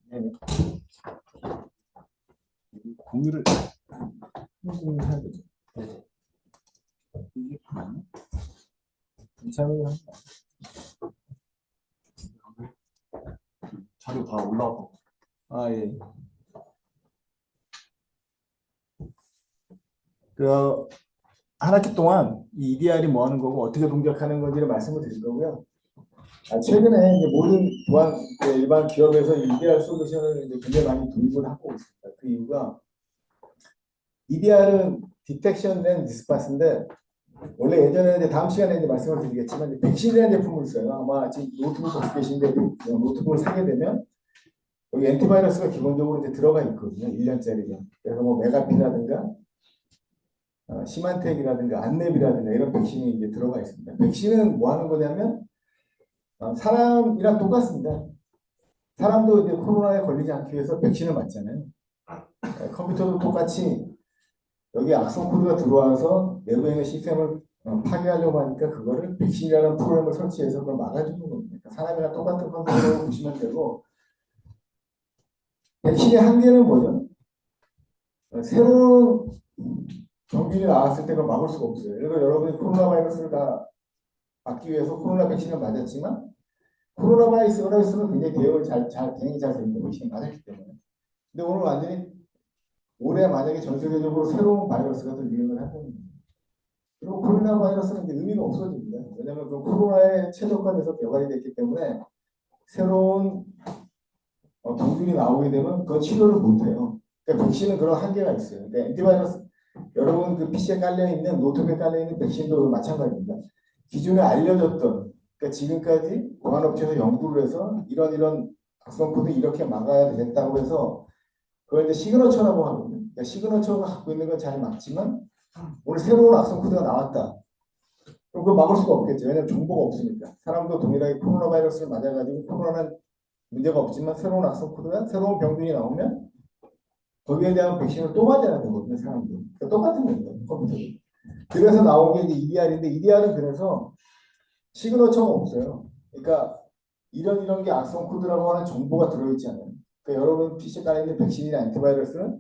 네. 공유를 해야 되죠. 네. 이게 맞나? 괜찮은 거 자료 다 올라왔고. 아, 예. 그, 한 학기 동안 이 EDR이 뭐 하는 거고 어떻게 동작하는 건지를 말씀을 드릴 거고요. 최근에 이제 모든 일반 기업에서 EDR 솔루션을 이제 굉장히 많이 도입을 하고 있습니다. 그 이유가 EDR은 디텍션 앤 디스파스인데 원래 예전에 이제 다음 시간에 이제 말씀을 드리겠지만 백신이라는 제품을 써요. 아마 지금 노트북 갖고 계신데 노트북을 사게 되면 여기 엔티바이러스가 기본적으로 이제 들어가 있거든요. 1년짜리가. 그래서 뭐 메가피라든가 시만텍이라든가 안랩이라든가 이런 백신이 이제 들어가 있습니다. 백신은 뭐 하는 거냐면 사람이랑 똑같습니다. 사람도 이제 코로나에 걸리지 않기 위해서 백신을 맞잖아요. 컴퓨터도 똑같이 여기 악성 코드가 들어와서 내부에 있는 시스템을 파괴하려고 하니까 그거를 백신이라는 프로그램을 설치해서 그걸 막아주는 겁니다. 그러니까 사람이랑 똑같은 컨셉으로 보시면 되고 백신의 한계는 뭐죠? 새로운 병균이 나왔을 때 그걸 막을 수가 없어요. 예를 들어 여러분이 코로나 바이러스를 다 막기 위해서 코로나 백신을 맞았지만 코로나 바이러스는 굉장히 대응이 잘 됩니다. 백신이 맞았기 때문에. 근데 오늘 완전히 올해 만약에 전 세계적으로 새로운 바이러스가 또 유행을 한다는 거예요. 그리고 코로나 바이러스는 이제 의미가 없어집니다. 왜냐하면 그 코로나에 최적화돼서 개발이 됐기 때문에 새로운 병균이 나오게 되면 그건 치료를 못해요. 그러니까 백신은 그런 한계가 있어요. 그러니까 엔티바이러스 여러분 그 PC에 깔려있는 노트북에 깔려있는 백신도 마찬가지입니다. 기존에 알려졌던 그러니까 지금까지 보안업체에서 연구를 해서 이런 악성 코드 이렇게 막아야 된다고 해서 그걸 이제 시그너처라고 하거든요. 그러니까 시그너처가 갖고 있는 건 잘 막지만 오늘 새로운 악성 코드가 나왔다. 그럼 그거 막을 수가 없겠죠. 왜냐하면 정보가 없으니까. 사람도 동일하게 코로나 바이러스를 맞아가지고 코로나는 문제가 없지만 새로운 악성 코드가 새로운 병균이 나오면 거기에 대한 백신을 또 맞아야 되거든요. 사람들. 그러니까 똑같은 거예요. 컴퓨터. 그래서 나온 게 이제 EDR인데 EDR은 그래서 시그너처가 없어요. 그러니까 이런 게 악성 코드라고 하는 정보가 들어있지 않아요. 그러니까 여러분 PC에 깔려있는 백신이나 안티바이러스는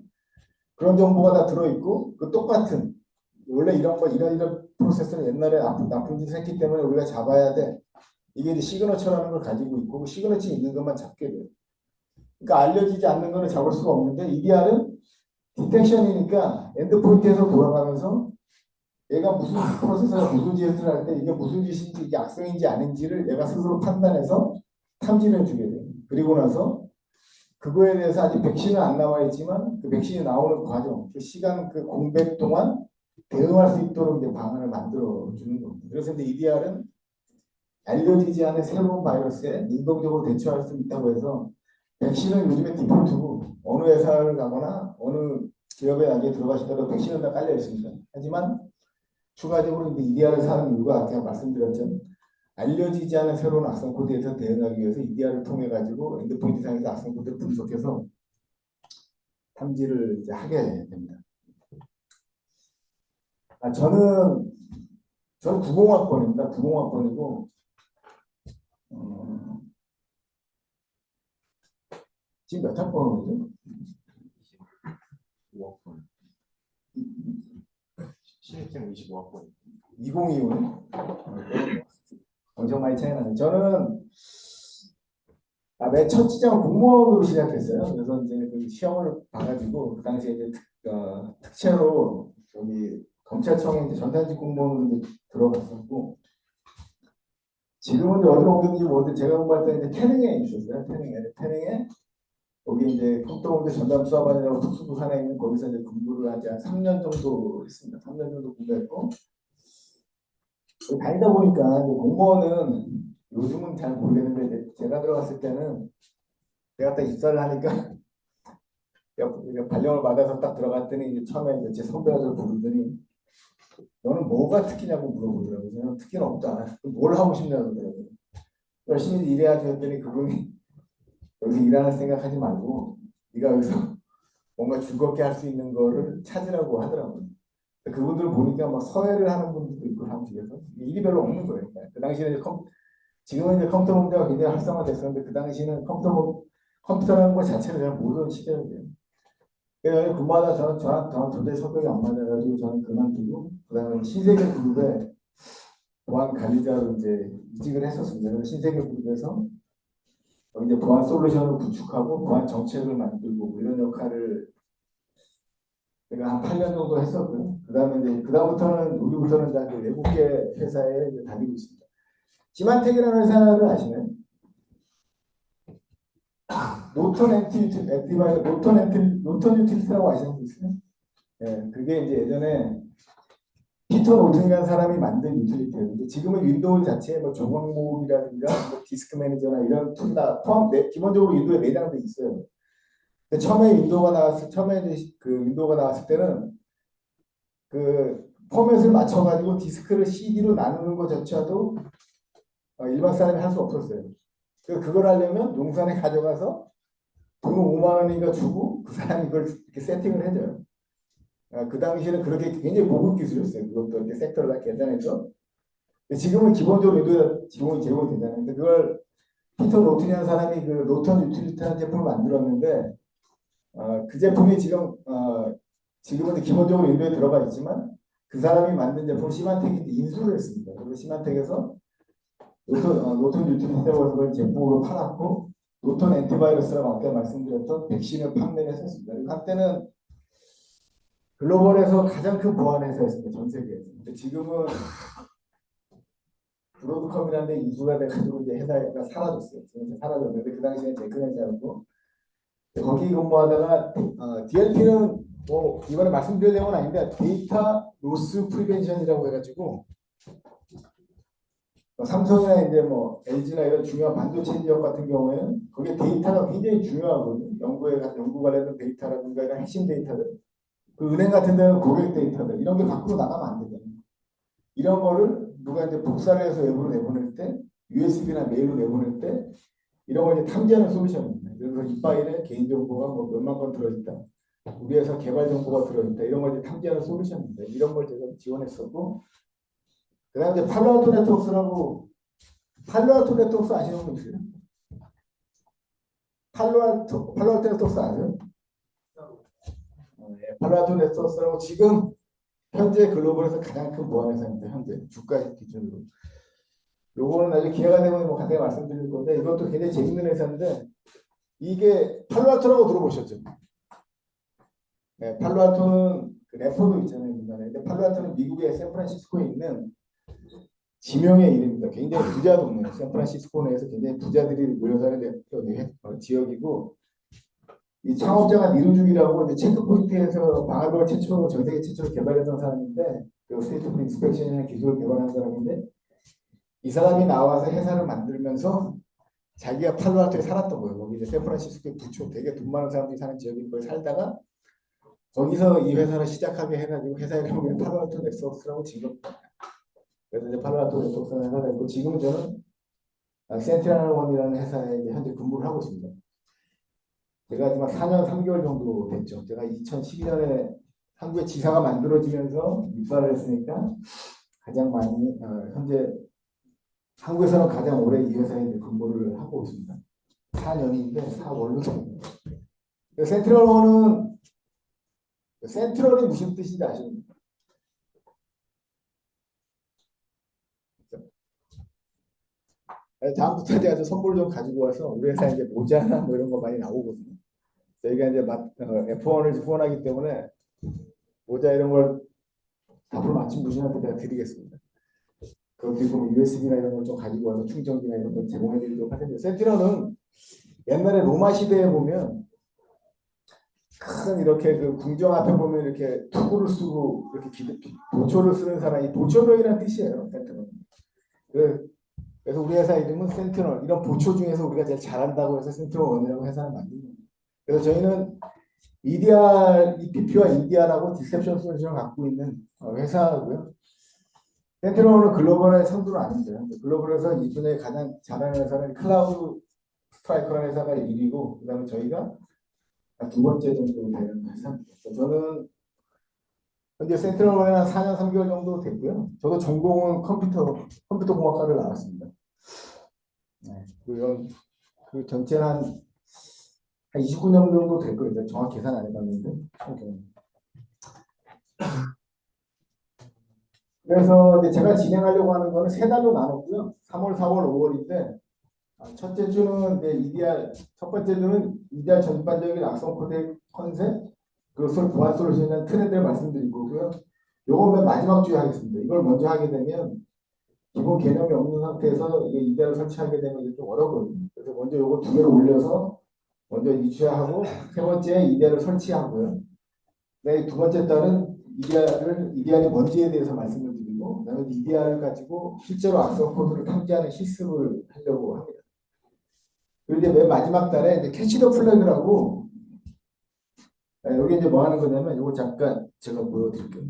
그런 정보가 다 들어있고 그 똑같은 원래 이런 프로세스는 옛날에 나쁜 짓을 했기 때문에 우리가 잡아야 돼. 이게 이제 시그너처라는 걸 가지고 있고 그 시그너처 있는 것만 잡게 돼요. 그러니까 알려지지 않는 거는 잡을 수가 없는데 EDR은 디텍션이니까 엔드포인트에서 돌아가면서 얘가 무슨 프로세서가 무슨 짓을 할 때 이게 무슨 짓인지 이게 악성인지 아닌지를 얘가 스스로 판단해서 탐지를 주게 돼요. 그리고 나서 그거에 대해서 아직 백신은 안 나와 있지만 그 백신이 나오는 과정, 그 시간 그 공백 동안 대응할 수 있도록 이제 방안을 만들어 주는 겁니다. 그래서 이제 EDR은 알려지지 않은 새로운 바이러스에 능동적으로 대처할 수 있다고 해서 백신은 요즘에 디폴트고 어느 회사를 가거나 어느 기업에 나중에 들어가시더라도 백신은 다 깔려 있습니다. 하지만 추가적으로 이제 EDR을 사는 이유가 제가 말씀드렸죠. 알려지지 않은 새로운 악성 코드에서 대응하기 위해서 EDR을 통해 가지고 엔드포인트 상에서 악성 코드를 분석해서 탐지를 이제 하게 됩니다. 저는 90학번입니다. 90학번이고 지금 몇 학번이죠? 25학번. 신입생 25학번. 2025년? 엄청 많이 차이 나네. 저는 맨 첫 직장은 공무원으로 시작했어요. 그래서 이제 그 시험을 봐가지고 그 당시에 이제 특채로 저기 검찰청에 이제 전산직 공무원으로 이제 들어갔었고 지금은 이제 어디로 옮겼는지 모르는데 제가 공부할 때 이제 태릉에 있었어요. 태릉에 거기 이제 컴퓨터공대 전담 수사반이라고 특수부 산에 있는 거기서 이제 근무를 한 3년 정도 했습니다. 3년 정도 공부했고 다니다 보니까 이제 공무원은 요즘은 잘 모르겠는데 제가 들어갔을 때는 제가 딱 입사를 하니까 발령을 받아서 딱 들어갔더니 이제 처음에 이제 제 선배가 저를 부르더니 너는 뭐가 특기냐고 물어보더라고요. 저는 특기는 없다. 뭘 하고 싶냐고 그러더라고요. 열심히 일해야지 했더니 그분이 여기서 일하는 생각하지 말고 네가 여기서 뭔가 즐겁게 할 수 있는 거를 찾으라고 하더라고요. 그분들 보니까 막 서해를 하는 분들도 있고 사무실에서 일이 별로 없는 거예요. 그 당시에는 지금은 이제 컴퓨터 문제가 굉장히 활성화됐었는데 그 당시는 컴퓨터라는 것 자체를 잘 모르는 시대였어요. 그래서 그마다 저는 도저히 성격이 안 맞아가지고 저는 그만두고 그다음에 신세계 그룹에 보안 관리자로 이제 이직을 했었습니다. 그래서 신세계 그룹에서 이제 보안 솔루션을 구축하고 보안 정책을 만들고 뭐 이런 역할을 제가 한 8년 정도 했었고요. 그다음에 이제 그다음부터는 우리부터는 이제 외국계 회사에 이제 다니고 있습니다. 시만텍이라는 회사를 아시나요? 노턴 유틸리티라고 아시는 분 있어요? 예, 그게 이제 예전에 피터 노튼이라는 사람이 만든 유틸리티예요. 근데 지금은 윈도우 자체에 뭐 조광목이라든가 뭐 디스크 매니저나 이런 툴 다 기본적으로 윈도우에 내장돼 있어요. 근데 처음에 이제 그 윈도우가 나왔을 때는 그 포맷을 맞춰가지고 디스크를 CD로 나누는 것조차도 일반 사람이 할 수 없었어요. 그걸 하려면 용산에 가져가서 돈 5만 원인가 주고 그 사람이 그걸 이렇게 세팅을 해줘요. 그 당시에는 그렇게 굉장히 고급 기술이었어요. 그것도 이렇게 섹터를 다 계산해서. 지금은 기본적으로 윈도우에 제공이 되잖아요. 근데 그걸 피터 노튼이라는 사람이 그 노턴 유틸리티라는 제품을 만들었는데 그 제품이 지금은 기본적으로 윈도우에 들어가 있지만 그 사람이 만든 제품 시만텍이 인수를 했습니다. 그리고 시만텍에서 노턴 유틸리티라고 해서 그걸 제품으로 팔았고 노턴 앤티바이러스라고 아까 말씀드렸던 백신을 판매를 했었습니다. 한때는 글로벌에서 가장 큰 보안 회사였습니다. 전 세계에서. 근데 지금은 브로드컴이라는 데 이주가 돼가지고 이제 회사가 사라졌어요. 지금 사라졌는데 그 당시에 제큰 회사였고 거기 근무하다가 DLP는 뭐 이번에 말씀드릴 내용은 아닌데 데이터 로스 프리벤션이라고 해가지고 삼성이나 이제 뭐 LG나 이런 중요한 반도체 기업 같은 경우에는 거기에 데이터가 굉장히 중요하거든요. 연구 관련된 데이터라든가 이런 핵심 데이터들. 그 은행 같은 데는 고객 데이터들 이런 게 밖으로 나가면 안 되잖아요. 이런 거를 누가 이제 복사를 해서 외부로 내보낼 때 USB나 메일로 내보낼 때 이런 걸 이제 탐지하는 솔루션입니다. 그래서 이 파일에 개인정보가 뭐 몇만 건 들어있다. 우리 회사 개발 정보가 들어있다. 이런 걸 이제 탐지하는 솔루션입니다. 이런 걸 제가 지원했었고 그 다음에 이제 팔로알토 네트워크스 아시는 분 있어요? 팔로알토 네트워크스 아세요? 네, 팔로알토 네트워크스라고 지금 현재 글로벌에서 가장 큰 보안 회사입니다. 현재 주가 기준으로. 요거는 나중에 기회가 되면 뭐 간단히 말씀드릴 건데 이것도 굉장히 재밌는 회사인데 이게 팔로알토라고 들어보셨죠? 네, 팔로알토는 그 래퍼도 있잖아요. 근데 팔로알토는 미국의 샌프란시스코에 있는 지명의 이름입니다. 굉장히 부자 동네예요. 샌프란시스코 내에서 굉장히 부자들이 모여 사는 지역이고 이 창업자가 니루죽이라고 이제 체크포인트에서 방화벽을 최초로 전 세계 최초로 개발했던 사람인데 그 스테이트 오브 인스펙션이라는 기술을 개발한 사람인데 이 사람이 나와서 회사를 만들면서 자기가 팔로알토에 살았던 거예요. 거기 이제 샌프란시스코의 부촌 되게 돈 많은 사람들이 사는 지역인 거에 살다가 거기서 이 회사를 시작하게 해가지고 회사 이름을 팔로알토 넥서스라고 지금 그래서 이제 팔로알토 넥서스라는 회사가 있고 지금 저는 센티널원이라는 회사에 이제 현재 근무를 하고 있습니다. 제가 지금 4년 3개월 정도 됐죠. 제가 2012년에 한국의 지사가 만들어지면서 입사를 했으니까 가장 많이 현재 한국에서는 가장 오래 이 회사에 근무를 하고 있습니다. 4년인데 4월로 센트럴이 무슨 뜻인지 아십니까? 다음부터 제가 선물 좀 가지고 와서 우리 회사 이제 모자나 뭐 이런 거 많이 나오거든요. 저희가 이제 F1을 후원하기 때문에 모자 이런 걸 앞으로 마침 분들한테 제가 드리겠습니다. 그리고 USB나 이런 걸 좀 가지고 와서 충전기나 이런 걸 제공해드리도록 하겠습니다. 센티널은 옛날에 로마 시대에 보면 큰 이렇게 그 궁정 앞에 보면 이렇게 투구를 쓰고 이렇게 도초를 쓰는 사람이 도초병이라는 뜻이에요. 센티널. 그래서 우리 회사 이름은 센티널. 이런 보초 중에서 우리가 제일 잘한다고 해서 센티널1이라고 회사를 만듭니다. 그래서 저희는 EPP와 EDR하고 디셉션 솔루션을 갖고 있는 회사고요. 센티널은 글로벌의 선두는 아닙니다. 글로벌에서 이분에 가장 잘하는 회사는 클라우드 스트라이커라는 회사가 1위고 그 다음에 저희가 두 번째 정도 되는 회사입니다. 저는 현재 센트럴원에 한 4년 3개월 정도 됐고요. 저도 전공은 컴퓨터 공학과를 나왔습니다. 네. 그 전체는 한 29년 정도 될 거예요. 정확히 계산 안 해봤는데. 오케이. 그래서 이제 제가 진행하려고 하는 거는 세 달로 나눴고요. 3월, 4월, 5월인데 첫째 주는 이제 EDR, 첫 번째 주는 EDR 전반적인 악성 코드 컨셉, 그것을 보안 솔루션의 트렌드를 말씀드릴 거고요. 요거 맨 마지막 주에 하겠습니다. 이걸 먼저 하게 되면 기본 개념이 없는 상태에서 이게 EDR을 설치하게 되면 이게 좀 어렵거든요. 그래서 먼저 요거 두 개를 올려서 먼저 이주하고 세 번째 EDR을 설치하고요. 네, 두 번째 달은 EDR이 뭔지에 대해서 말씀을 드리고, 그다음에 EDR을 가지고 실제로 악성 코드를 탐지하는 실습을 하려고 합니다. 그리고 이제 맨 마지막 달에 이제 캐치 더 플래그라고, 여기 이제 뭐 하는 거냐면, 이거 잠깐 제가 보여드릴게요.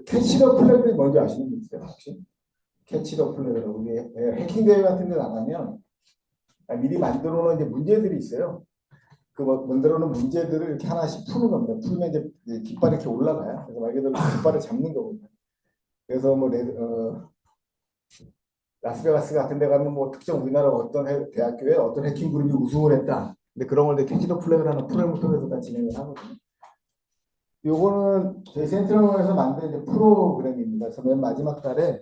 캐치 더 플래그를 뭔지 아시는 분 있어요, 혹시? 캐치 더 플래그라고. 이게 해킹 대회 같은 데 나가면 미리 만들어 놓은 이제 문제들이 있어요. 그 만들어 놓은 문제들을 이렇게 하나씩 푸는 겁니다. 풀면 이제 깃발이 이렇게 올라가요. 그래서 말 그대로 깃발을 잡는 거거든요. 그래서 뭐 라스베가스 같은 데 가면 뭐 특정 우리나라 어떤 대학교에 어떤 해킹 그룹이 우승을 했다. 근데 그런 걸 캐치더 플래그라는 프로그램을 통해서 다 진행을 하거든요. 요거는 저희 센트럴에서 만든 이제 프로그램입니다. 그래서 맨 마지막 달에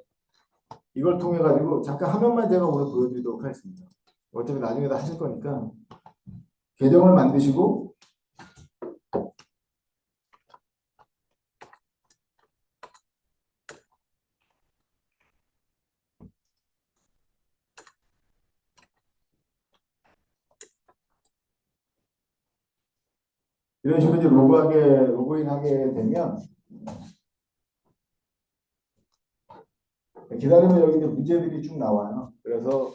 이걸 통해 가지고 잠깐 화면만 제가 오늘 보여드리도록 하겠습니다. 어차피 나중에 다 하실 거니까 계정을 만드시고 이런 식으로 이제 로그인하게 되면 기다리면 여기 이제 문제들이 쭉 나와요. 그래서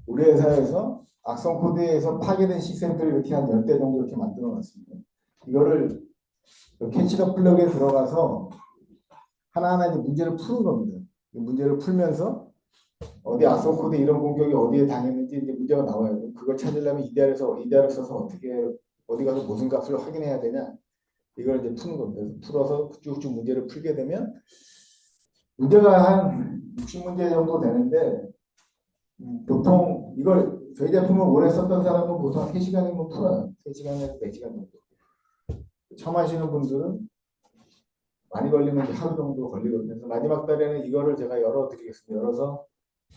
우리 회사에서 악성 코드에서 파괴된 시스템들을 이렇게 한 10대 정도 이렇게 만들어 놨습니다. 이거를 캐치더 플러그에 들어가서 하나하나 이제 문제를 푸는 겁니다. 문제를 풀면서 어디 악성 코드 이런 공격이 어디에 당했는지 이제 문제가 나와요. 그걸 찾으려면 EDR을 써서 어디 가서 무슨 값을 확인해야 되냐 이걸 이제 푸는 겁니다. 그래서 풀어서 쭉쭉 문제를 풀게 되면 문제가 한 60문제 정도 되는데 보통 이걸 저희 제품을 오래 썼던 사람은 보통 3시간이면 풀어요. 3시간에서 4시간 정도. 처음 하시는 분들은 많이 걸리면 하루 정도 걸리거든요. 그래서 마지막 달에는 이거를 제가 열어드리겠습니다. 열어서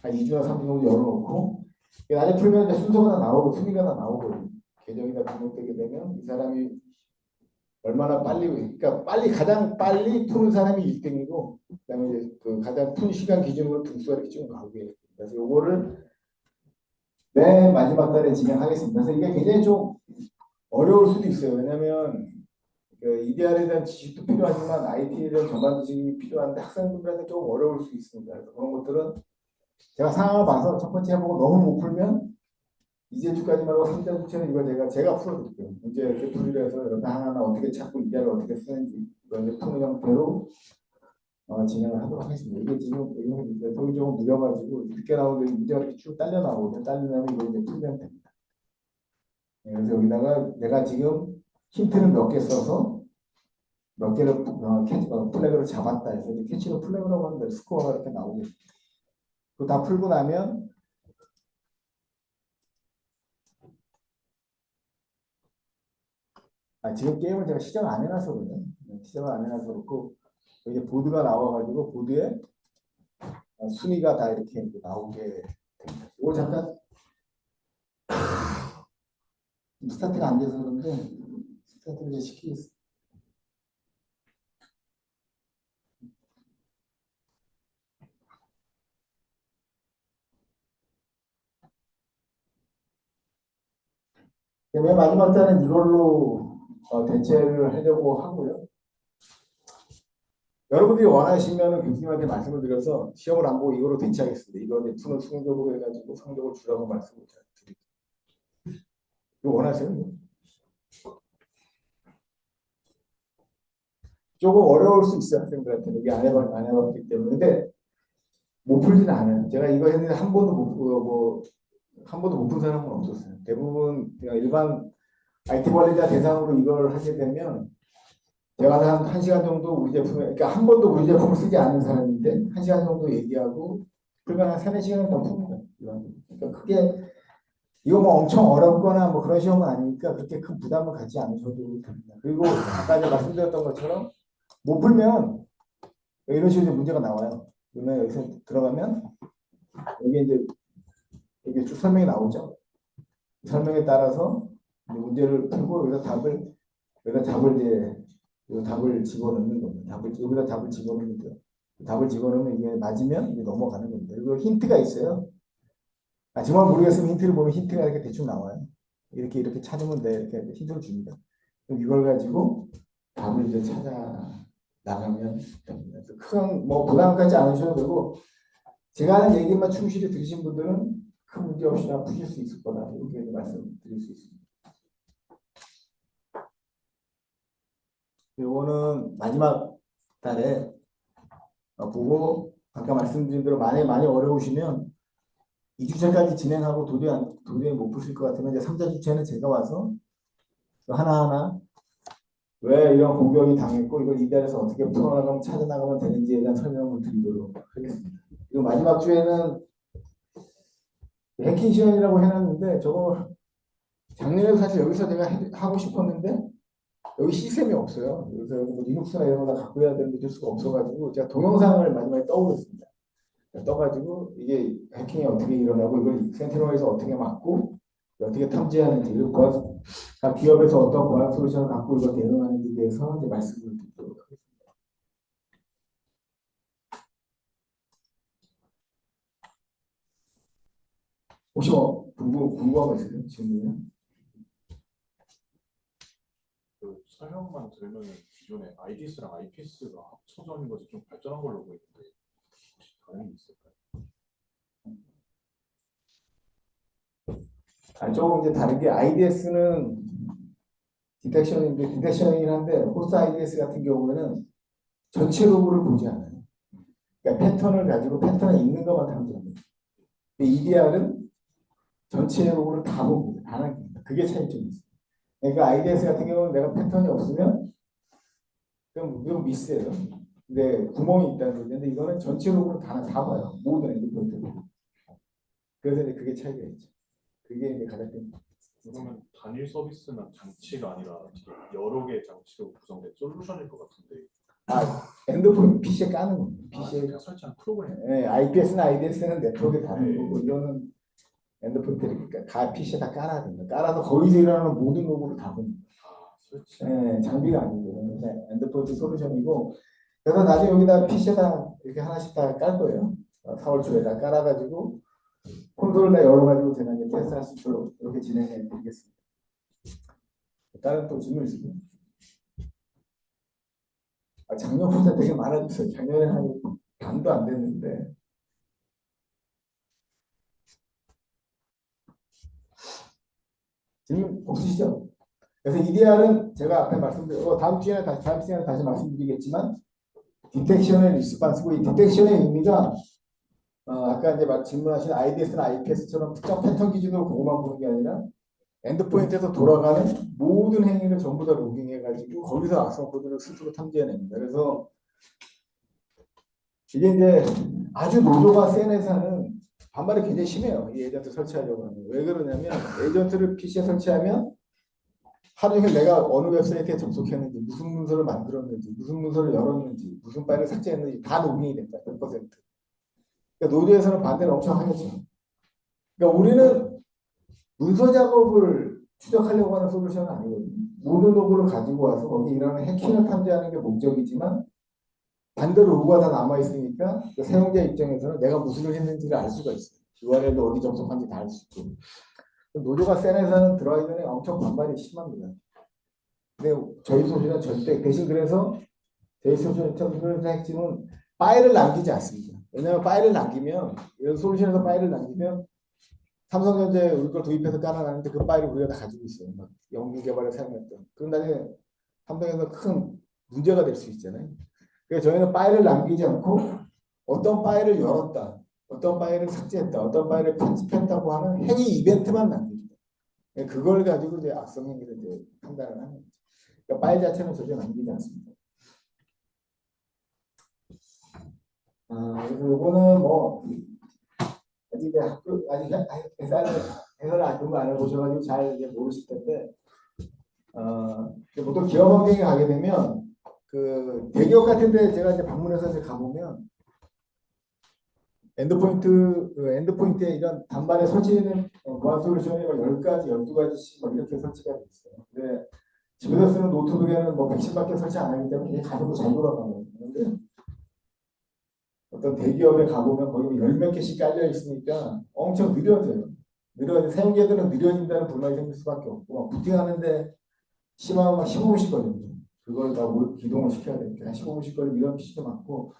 한 2주나 3주 정도 열어놓고 나중에 풀면 이제 순서가 다 나오고 순위가 다 나오거든요. 계정이 다 등록되게 되면 이 사람이 얼마나 빨리, 그러니까 가장 빨리 푸는 사람이 1등이고 그다음에 이제 그 가장 푼 시간 기준으로 등수가 이렇게 쭉 나오게 됩니다. 그래서 요거를 맨 마지막 달에 진행하겠습니다. 그래서 이게 굉장히 좀 어려울 수도 있어요. 왜냐하면 그 EDR에 대한 지식도 필요하지만 IT에 대한 전반 지식이 필요한데 학생들한테 조금 어려울 수 있습니다. 그래서 그런 것들은 제가 상황을 봐서 첫 번째 해보고 너무 못 풀면 이제 주까지 말고 3자 주체는 이거 제가 풀어드릴게요. 문제 이렇게 풀이를 해서 이렇게 하나하나 어떻게 찾고 EDR을 어떻게 쓰는지 이걸 이제 푸는 형태로 진행을 하도록 하겠습니다. 이게 지금 속이 조금 느려가지고 늦게 나오는 문제가 이렇게 쭉 딸려 나오거든요. 딸리면 이거 이제 풀면 됩니다. 네, 그래서 여기다가 내가 지금 힌트를 몇 개 써서 몇 개를 플래그를 잡았다 해서 이제 캐치로 플래그라고 하는데 스코어가 이렇게 나오게 됩니다. 그거 다 풀고 나면 지금 게임을 제가 시작을 안 해놔서 그래요. 시작을 안 해놔서 그렇고 이제 보드가 나와가지고 보드에 순위가 다 이렇게 나오게 됩니다. 이거 잠깐 스타트가 안 돼서 그런데 스타트를 이제 시키겠습니다. 맨 마지막 자는 이걸로 대체를 하려고 하고요. 여러분들이 원하시면 교수님한테 말씀을 드려서 시험을 안 보고 이거로 대체하겠습니다. 이거 이제 푸는 성적으로 해가지고 성적을 주라고 말씀을 드릴게요. 이거 원하세요? 이거? 조금 어려울 수 있어요. 학생들한테는. 이게 안 해봤기 때문에. 근데 못 풀지는 않아요. 제가 이거 했는데 한 번도 한 번도 못 푼 사람은 없었어요. 대부분 그냥 일반 IT 관리자 대상으로 이걸 하게 되면 제가 한 시간 정도 우리 제품에, 그러니까 한 번도 우리 제품을 쓰지 않는 사람인데 한 시간 정도 얘기하고 그러면 한 3, 4시간은 더 풉니다. 그러니까 크게 이거 뭐 엄청 어렵거나 뭐 그런 시험은 아니니까 그렇게 큰 부담을 갖지 않으셔도 됩니다. 그리고 아까 제가 말씀드렸던 것처럼 못 풀면 이런 식으로 문제가 나와요. 그러면 여기서 들어가면 여기 이제 여기 쭉 설명이 나오죠. 설명에 따라서 문제를 풀고 여기다 답을 집어넣는 겁니다. 여기다 답을 집어넣는 거예요. 답을 집어넣으면 이게 맞으면 이제 넘어가는 겁니다. 그리고 힌트가 있어요. 정말 모르겠으면 힌트를 보면 힌트가 이렇게 대충 나와요. 이렇게 찾으면 돼. 이렇게 힌트를 줍니다. 그럼 이걸 가지고 답을 이제 찾아 나가면 됩니다. 큰 뭐 부담 갖지 않으셔도 되고 제가 하는 얘기만 충실히 들으신 분들은 큰 문제 없이 다 푸실 수 있을 거다. 이렇게 말씀드릴 수 있습니다. 이거는 마지막 달에 보고 아까 말씀드린 대로 많이 어려우시면 2주차까지 진행하고 도저히 못 푸실 것 같으면 이제 3자 주차는 제가 와서 하나하나 왜 이런 공격이 당했고 이걸 이 자리에서 어떻게 풀어나가면 찾아나가면 되는지에 대한 설명을 드리도록 하겠습니다. 그리고 마지막 주에는 해킹 시간이라고 해놨는데 저거 작년에 사실 여기서 제가 하고 싶었는데 여기 시스템이 없어요. 그래서 여기 뭐 리눅스나 이런 거 다 갖고 해야 되는데 될 수가 없어가지고 제가 동영상을 마지막에 떠오르습니다. 떠가지고 이게 해킹이 어떻게 일어나고 이걸 센티널에서 어떻게 막고 어떻게 탐지하는지 그리고 각 기업에서 어떤 보안 솔루션을 갖고 이걸 대응하는지에 대해서 이제 말씀을 드리도록 하겠습니다. 혹시 뭐 궁금한 거 있으세요? 질문이요? 그 설명만 들으면 기존에 IDS랑 IPS가 합쳐져 있는 것이 좀 발전한 걸로 보이는데 다른 게 있을까요? 조금 이제 다른 게 IDS는 디텍션이긴 한데 호스트 IDS 같은 경우에는 전체 로그를 보지 않아요. 그러니까 패턴을 가지고 패턴에 있는 것만 탐지합니다. 근데 EDR은 전체 로그를 다 봅니다. 다 남깁니다. 그게 차이점이 있어요. 그러니까 IDS 같은 경우는 내가 패턴이 없으면 그럼 미스예요. 근데 구멍이 있다는 거죠. 근데 이거는 전체 로그를 다 봐요. 모든 엔드포인트를. 그래서 이제 그게 차이가 있죠. 그게 이제 가장 큰. 그러면 단일 서비스나 장치가 아니라 여러 개의 장치로 구성된 솔루션일 것 같은데. 엔드포인트 PC에 까는 겁니다. PC에 그냥 설치한 프로그램. 네, IPS나 IDS는 네트워크에 다른 거고 이거는 엔드포인트를 그러니까 PC에다 깔아야 됩니다. 깔아서 거기서 일어나는 모든 로그를 다 봅니다. 설치. 네, 장비가 아니고 엔드포인트 솔루션이고 그래서 나중에 여기다 PC에다 이렇게 하나씩 다 깔 거예요. 4월 초에다 깔아가지고 콘솔을 열어가지고 제가 이제 테스트할 수 있도록 이렇게 진행해 드리겠습니다. 다른 또 질문 있으세요? 작년보다 되게 많아졌어요. 작년에 한 반도 안 됐는데. 질문 없으시죠? 그래서 EDR은 제가 앞에 말씀드렸고 다음 시간에 다시 말씀드리겠지만 디텍션의 리스판스고 이 디텍션의 의미가 아까 이제 질문하신 IDS나 IPS처럼 특정 패턴 기준으로 그것만 보는 게 아니라 엔드포인트에서 돌아가는 모든 행위를 전부 다 로깅해가지고 거기서 악성 코드를 스스로 탐지해냅니다. 그래서 이게 이제 아주 노조가 센 회사는 반발이 굉장히 심해요. 이 에이전트 설치하려고 하는. 왜 그러냐면 에이전트를 PC에 설치하면 하루 종일 내가 어느 웹사이트에 접속했는지, 무슨 문서를 만들었는지, 무슨 문서를 열었는지, 무슨 파일을 삭제했는지 다 로깅이 됩니다. 100%. 그러니까 노조에서는 반대를 엄청 하겠죠. 그러니까 우리는 문서 작업을 추적하려고 하는 솔루션은 아니거든요. 모든 로그를 가지고 와서 거기 일어나는 해킹을 탐지하는 게 목적이지만 반대로 로그가 다 남아있으니까 그 사용자 입장에서는 내가 무슨 일을 했는지를 알 수가 있어요. URL도 어디 접속한지 다 알 수 있고. 노조가 센 회사는 들어가기 전에 엄청 반발이 심합니다. 근데 저희 소리는 절대 대신 그래서 데이소셜 인터뷰의 핵심은 파일을 남기지 않습니다. 왜냐하면 파일을 남기면 이런 솔루션에서 파일을 남기면 삼성전자에 우리 걸 도입해서 깔아놨는데 그 파일을 우리가 다 가지고 있어요. 막 연구 개발에 사용했던. 그럼 나중에 삼성에서 큰 문제가 될 수 있잖아요. 그래서 저희는 파일을 남기지 않고 어떤 파일을 열었다, 어떤 파일을 삭제했다, 어떤 파일을 편집했다고 하는 행위 이벤트만 남깁니다. 그걸 가지고 이제 악성 행위를 이제 판단을 하는 거죠. 그러니까 파일 자체는 전혀 남기지 않습니다. 그래서 이거는 뭐 아직 이제 학교 아직 해설을 안 해보셔가지고 잘 이제 모르실 텐데 보통 기업 환경에 가게 되면 그 대기업 같은데 제가 이제 방문해서 이제 가보면 엔드포인트에 이런 단말에 설치되는 보안 솔루션이 10가지, 12가지씩 막 이렇게 설치가 돼 있어요. 근데 집에서 쓰는 노트북에는 뭐 110밖에 설치 안 하기 때문에 가격도 잘 돌아가거든요. 근데 어떤 대기업에 가보면 거기 열 몇 개씩 깔려 있으니까 엄청 느려져요. 사용자들은 느려진다는 불만이 생길 수밖에 없고 막 부팅하는데 심하면 막 15분씩 걸립니다. 그걸 다 기동을 시켜야 되니까 한 15분씩 걸리면 이런 PC도 많고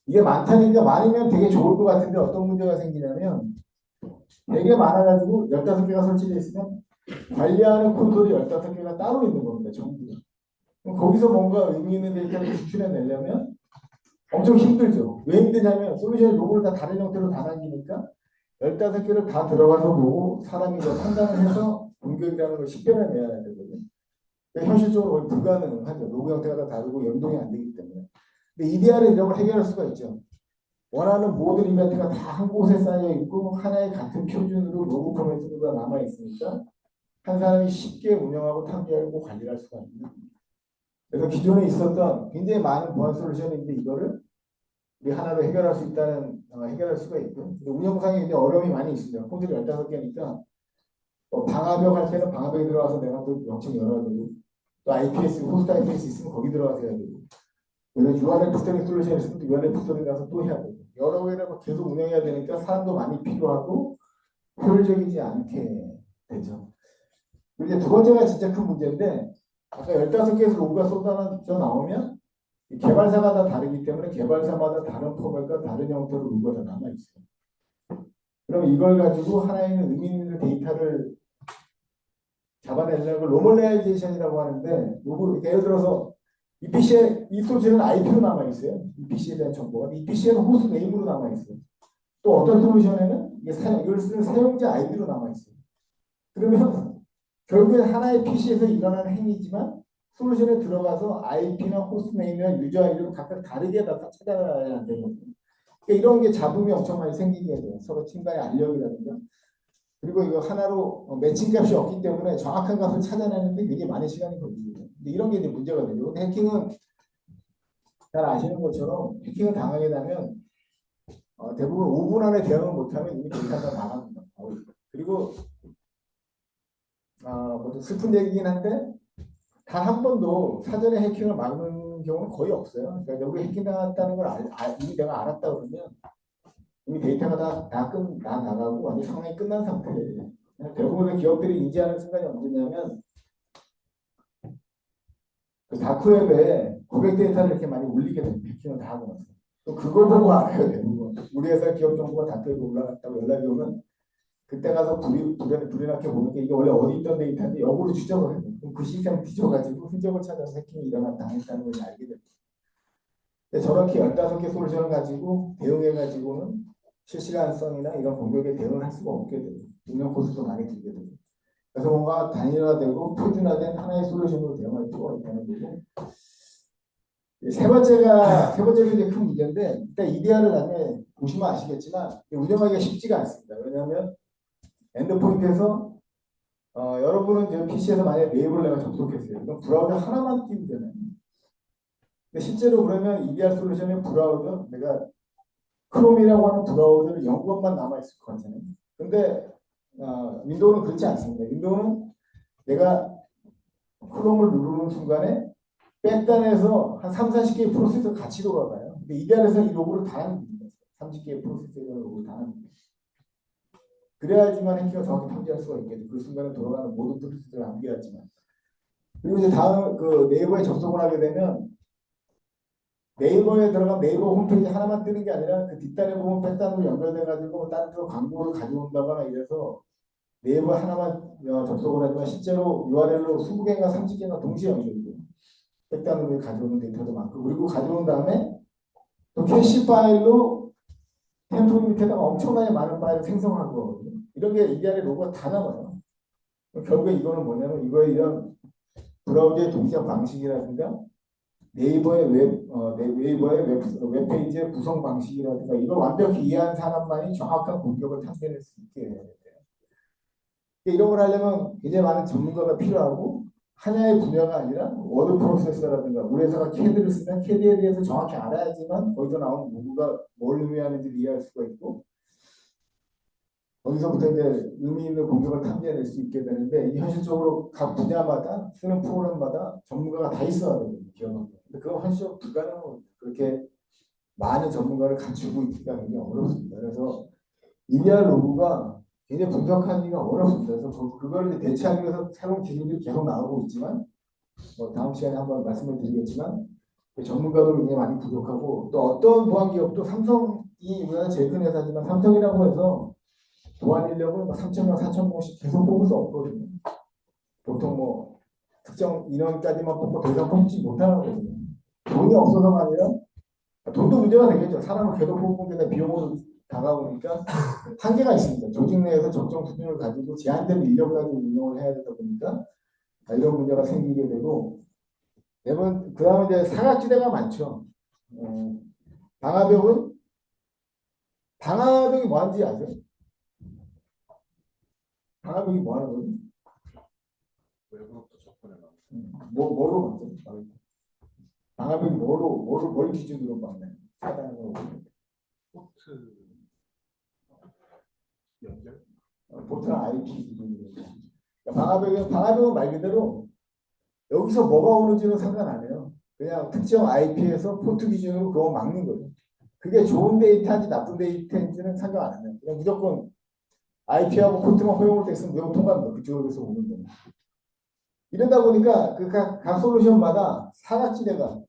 이게 많다니까 많으면 되게 좋을 것 같은데 어떤 문제가 생기냐면 되게 많아가지고 15개가 설치되어 있으면 관리하는 콘솔이 15개가 따로 있는 겁니다. 전부 다. 그럼 거기서 뭔가 의미 있는 데이터를 추출해내려면 엄청 힘들죠. 왜 힘드냐면 솔루션의 로고를 다 다른 형태로 다 남기니까 15개를 다 들어가서 보고 사람이 이제 판단을 해서 공격이라는 걸 식별해내야 되거든요. 현실적으로 거의 불가능하죠. 로고 형태가 다 다르고 연동이 안 되기 때문에. 근데 EDR은 이런 걸 해결할 수가 있죠. 원하는 모든 이벤트가 다 한 곳에 쌓여 있고 하나의 같은 표준으로 로고 포맷으로가 남아 있으니까 한 사람이 쉽게 운영하고 탐지하고 관리를 할 수가 있는. 그래서 기존에 있었던 굉장히 많은 보안 솔루션인데 이거를 우리 하나로 해결할 수 있다는 해결할 수가 있고 근데 운영상에 이제 어려움이 많이 있습니다. 콘솔이 15개니까 방화벽 할 때는 방화벽에 들어가서 내가 또 명칭 열어야 되고 또 IPS 호스트 IPS 있으면 거기 들어가서 해야 되고 그래서 URL 스토리 솔루션 있으면 또 URL 스토리 가서 또 해야 되고 여러 개를 계속 운영해야 되니까 사람도 많이 필요하고 효율적이지 않게 되죠. 이제 두 번째가 진짜 큰 문제인데 아까 15개에서 로고가 쏟아져 나오면 개발사가 다 다르기 때문에 개발사마다 다른 포맷과 다른 형태로 로고가 다 남아있어요. 그럼 이걸 가지고 하나에 있는 의미 있는 데이터를 잡아내려는 걸 노멀라이제이션이라고 하는데 로고 예를 들어서 이 PC에 이 소지는 IP로 남아있어요. 이 PC에 대한 정보가 이 PC에는 호스트 네임으로 남아있어요. 또 어떤 솔루션에는 이걸 쓰는 사용자 아이디로 남아있어요. 그러면 결국엔 하나의 PC에서 일어나는 행위지만 솔루션에 들어가서 IP나 호스트네임이나 유저 아이디로 각각 다르게 다 찾아가야 안 되거든요. 그러니까 이런 게 잡음이 엄청 많이 생기게 돼요. 서로 팀 간의 알력이라든가. 그리고 이거 하나로 매칭 값이 없기 때문에 정확한 값을 찾아내는데 굉장히 많은 시간이 걸립니다. 근데 이런 게 이제 문제가 되죠. 해킹은 잘 아시는 것처럼 해킹을 당하게 되면 대부분 5분 안에 대응을 못하면 이미 데이터가 나갑니다. 그리고 뭐 슬픈 얘기긴 한데 단 한 번도 사전에 해킹을 막는 경우는 거의 없어요. 그러니까 우리 해킹 당했다는 걸 이미 내가 알았다 그러면 이미 데이터가 다 나가고 완전 상황이 끝난 상태예요. 대부분의 기업들이 인지하는 순간이 언제냐면 그 다크웹에 고객 데이터를 이렇게 많이 올리게 됩니다. 해킹을 다 하고 나서. 또 그걸 보고 알아요. 대부분. 우리 회사 기업 정보가 다크웹에 올라갔다고 연락이 오면 그때 가서 불이 나게 보는 게 이게 원래 어디 있던 데이터인데 역으로 추적을 해요. 그럼 그 시스템을 뒤져가지고 흔적을 찾아서 해킹이 당했다는 걸 알게 됩니다. 저렇게 15개 솔루션을 가지고 대응해가지고는 실시간성이나 이런 공격에 대응을 할 수가 없게 돼요. 운영 코스도 많이 들게 돼요. 그래서 뭔가 단일화되고 표준화된 하나의 솔루션으로 대응할 필요가 있다는 거고. 세 번째가 이제 큰 문제인데, 일단 EDR을 나중에 보시면 아시겠지만, 운영하기가 쉽지가 않습니다. 왜냐하면, 엔드포인트에서, 여러분은 제 PC에서 만약에 네이버를 내가 접속했어요. 그럼 브라우저 하나만 띄우면 되잖아요. 근데 실제로 그러면 EDR 솔루션의 브라우저, 내가 크롬이라고 하는 브라우저는 0번만 남아있을 것 같잖아요. 근데, 윈도우는 그렇지 않습니다. 윈도우는 내가 크롬을 누르는 순간에 백단에서 한 3, 40개의 프로세서 같이 돌아가요. 근데 EDR에서 이 로고를 다 남깁니다. 30개의 프로세서의 로고를 다 남깁니다. 그래야지만 해킹을 정확히 탐지할 수가 있겠죠. 그 순간에 돌아가는 모든 프로세서를 남겨야지만. 그리고 이제 다음 네이버에 접속을 하게 되면 네이버에 들어가면 네이버 홈페이지 하나만 뜨는 게 아니라 그 뒷단에 보면 백단으로 연결돼가지고 다른 데 광고를 가져온다거나 이래서 네이버 하나만 접속을 하지만 실제로 URL로 20개인가 30개인가 동시에 연결돼요. 백단으로 가져오는 데이터도 많고 그리고 가져온 다음에 또 캐시 파일로 템플 밑에다가 엄청나게 많은 파일을 생성한 거거든요. 이런 게 이 안에 로고가 다 남아요. 결국에 이거는 뭐냐면 이거에 이런 브라우저의 동작 방식이라든가 네이버의 웹페이지의 구성 방식이라든가 이걸 완벽히 이해한 사람만이 정확한 공격을 탐지할 수 있게 해야 돼요. 이런 걸 하려면 굉장히 많은 전문가가 필요하고 하나의 분야가 아니라 워드 프로세서라든가 우리 회사가 캐드를 쓰면 캐드에 대해서 정확히 알아야지만 거기서 나오는 문구가 뭘 의미하는지를 이해할 수가 있고 거기서부터 이제 의미 있는 공격을 탐지해낼 수 있게 되는데 이 현실적으로 각 분야마다 쓰는 프로그램마다 전문가가 다 있어야 되거든요. 기업은. 근데 그건 현실적으로 불가능합니다. 그렇게 많은 전문가를 갖추고 있기가 굉장히 어렵습니다. 그래서 EDR 로그가 굉장히 분석하기가 어렵습니다. 그래서 그걸 대체하기 위해서 새로운 기술들이 계속 나오고 있지만 뭐 다음 시간에 한번 말씀을 드리겠지만 전문가도 굉장히 많이 부족하고 또 어떤 보안 기업도 삼성이 우리나라 제일 큰 회사지만 삼성이라고 해서 보안 인력을 3,000명, 4,000명씩 계속 뽑을 수 없거든요. 보통 뭐 특정 인원까지만 뽑고 더 이상 뽑지 못하거든요. 돈이 없어서가 아니라 돈도 문제가 되겠죠. 사람을 계속 뽑는 게 비용으로 다가오니까 한계가 있습니다. 조직 내에서 적정 수준을 가지고 제한된 인력 가지고 운영을 해야 되다 보니까 이런 문제가 생기게 되고 그 다음에 이제 사각지대가 많죠. 방화벽이 뭐 하는지 아세요? 방화벽이 뭐 하는 거지? 외부로부터 접근해라. 뭐로 맞죠? 방화벽이 뭘 기준으로 막나요? 차단하는 거. 포트 연결? 보트랑 IP 기준으로. 방화벽은 말 그대로 여기서 뭐가 오는지는 상관 안 해요. 그냥 특정 IP에서 포트 기준으로 그거 막는 거예요. 그게 좋은 데이터인지 나쁜 데이터인지는 상관 안 해요. 그냥 무조건 IP하고 포트만 허용을 됐으면 무조건 통과합니다. 그쪽에서 오는 거예요. 이러다 보니까 각 솔루션마다 사각지대가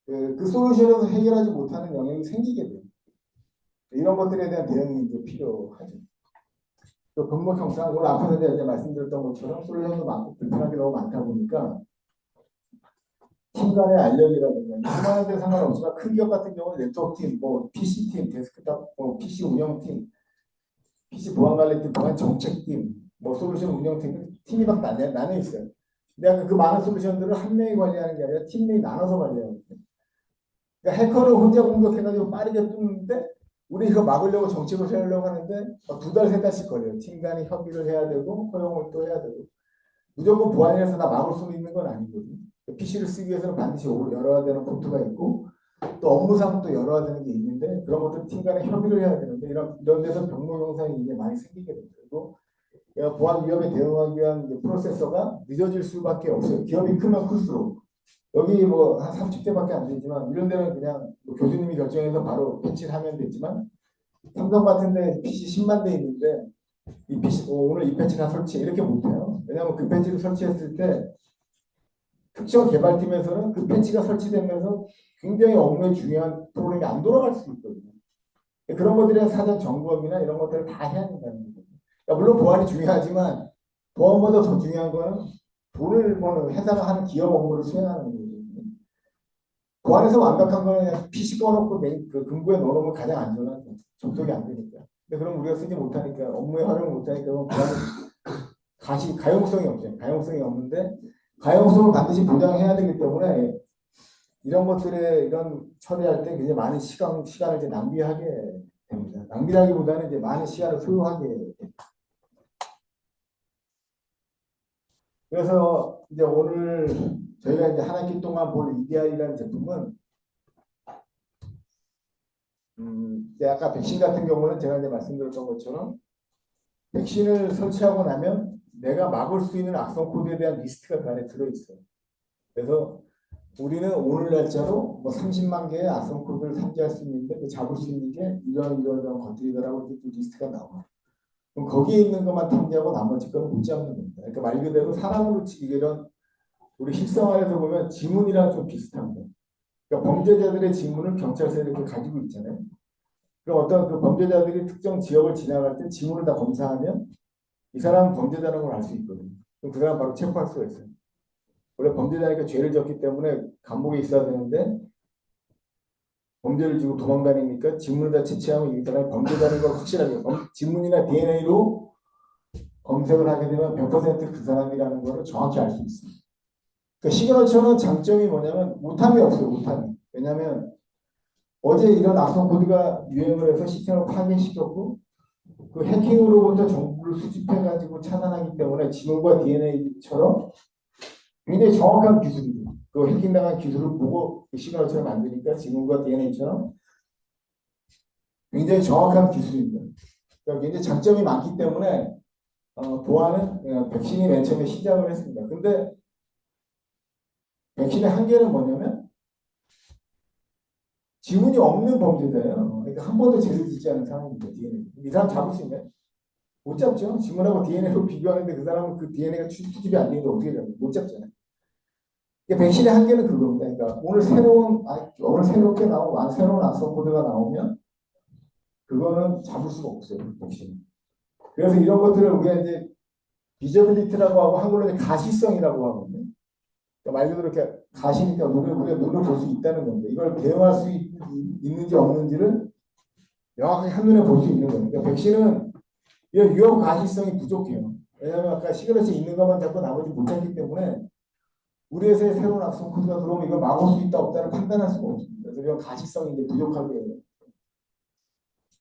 그 솔루션에서 해결하지 못하는 영역이 생기게 돼요. 이런 것들에 대한 대응이 이제 필요하죠. 또 근무 형상, 오늘 앞에서 이제 말씀드렸던 것처럼 솔루션도 많고 불편한 게 너무 많다 보니까 팀 간의 알력이라든가 수많은 데 상관없지만 큰 기업 같은 경우는 네트워크팀, 뭐 PC팀, 데스크탑, 뭐 PC 운영팀, PC 보안관리팀, 보안 정책팀, 뭐 솔루션 운영팀, 팀이 막 나눠 있어요. 근데 그 많은 솔루션들을 한 명이 관리하는 게 아니라 팀 내에 나눠서 관리하거든요. 그러니까 해커를 혼자 공격해가지고 빠르게 뚫는데 우리 이거 막으려고 정책을 세우려고 하는데 두 달, 세 달씩 걸려요. 팀 간이 협의를 해야 되고 허용을 또 해야 되고 무조건 보안이라서 다 막을 수 있는 건 아니거든요. PC를 쓰기 위해서는 반드시 열어야 되는 포트가 있고 또 업무상 또 열어야 되는 게 있는데 그런 것들 팀 간에 협의를 해야 되는데 이런 데서 병목 현상이 이제 많이 생기게 됩니다. 그리고 보안 위협에 대응하기 위한 프로세서가 늦어질 수밖에 없어요. 기업이 크면 클수록 여기 뭐 한 30대밖에 안 되지만 이런 데는 그냥 뭐 교수님이 결정해서 바로 패치를 하면 되지만 삼성 같은 데 PC 10만 대 있는데 이 PC 오늘 이 패치 다 설치 이렇게 못해요. 왜냐하면 그 패치를 설치했을 때 특정 개발팀에서는 그 패치가 설치되면서 굉장히 업무에 중요한 프로그램이 안 돌아갈 수 있거든요. 그런 것들에 사전 점검이나 이런 것들을 다 해야 된다는 거죠. 그러니까 물론 보안이 중요하지만 보안보다 더 중요한 거는 돈을 버는 회사가 하는 기업 업무를 수행하는 거죠. 보안에서 완벽한 거는 그냥 PC 꺼놓고 그 금고에 넣어놓으면 가장 안전하죠. 접속이 안 되니까. 근데 그럼 우리가 쓰지 못하니까 업무에 활용을 못하니까 그건 보안이 가용성이 없죠. 가용성이 없는데 가용성을 반드시 보장해야 되기 때문에 이런 것들에 이런 처리할 때 굉장히 많은 시간을 이제 낭비하게 됩니다. 낭비라기보다는 이제 많은 시간을 소요하게 됩니다. 그래서 이제 오늘 저희가 이제 한 학기 동안 볼 EDR이라는 제품은 이제 아까 백신 같은 경우는 제가 이제 말씀드렸던 것처럼 백신을 설치하고 나면 내가 막을 수 있는 악성 코드에 대한 리스트가 그 안에 들어있어요. 그래서 우리는 오늘 날짜로 뭐 30만 개의 악성 코드를 탐지할 수 있는데 그 잡을 수 있는 게 이런 것들이더라고 이렇게 리스트가 나와요. 그럼 거기에 있는 것만 탐지하고 나머지 거는 못 잡는 겁니다. 그러니까 말 그대로 사람으로 치기 이런 우리 힙성안에서 보면 지문이랑 좀 비슷합니다. 그러니까 범죄자들의 지문을 경찰서에 이렇게 가지고 있잖아요. 그럼 어떤 그 범죄자들이 특정 지역을 지나갈 때 지문을 다 검사하면 이 사람은 범죄자라는 걸 알 수 있거든요. 그럼 그 사람 바로 체포할 수가 있어요. 원래 범죄자니까 죄를 졌기 때문에 감옥에 있어야 되는데 범죄를 지고 도망다니니까 지문을 다 채취하면 이 사람이 범죄자라는 걸 확실하게 지문이나 DNA로 검색을 하게 되면 100%그 사람이라는 걸 정확히 알 수 있습니다. 그러니까 시그너처는 장점이 뭐냐면 오탐이 없어요. 오탐이. 왜냐하면 어제 이런 악성 코드가 유행을 해서 시스템을 파괴시켰고 그 해킹으로부터 정보를 수집해가지고 차단하기 때문에 지문과 DNA처럼 굉장히 정확한 기술이죠. 그 해킹당한 기술을 보고 그 시그너처를 만드니까 지문과 DNA처럼 굉장히 정확한 기술입니다. 그러니까 굉장히 장점이 많기 때문에 보안은 백신이 맨 처음에 시작을 했습니다. 근데 백신의 한계는 뭐냐면 지문이 없는 범죄자예요. 그러니까 한 번도 죄를 짓지 않은 사람입니다. DNA. 이 사람 잡을 수 있나요? 못 잡죠. 지문하고 DNA로 비교하는데 그 사람은 그 DNA가 수집이 안 되는데 어떻게 잡아요? 못 잡잖아요. 그러니까 백신의 한계는 그겁니다. 그러니까 오늘 새롭게 나온 새로운 악성 코드가 나오면 그거는 잡을 수가 없어요. 백신. 그래서 이런 것들을 우리가 이제 비저빌리티라고 하고 한글로 이제 가시성이라고 하거든요. 그러니까 말 그대로 이렇게 가시니까 우리가 눈으로 볼 수 있다는 건데 이걸 대응할 수 있는지 없는지를 명확하게 한눈에 볼 수 있는 거예요. 그러니까 백신은 이런 유효 가시성이 부족해요. 왜냐하면 아까 시그너치 있는 것만 잡고 나머지 못 잡기 때문에 우리 회사에 새로운 악성 코드가 들어오면 이걸 막을 수 있다 없다를 판단할 수가 없습니다. 그래서 이런 가시성이 이제 부족하게 해요.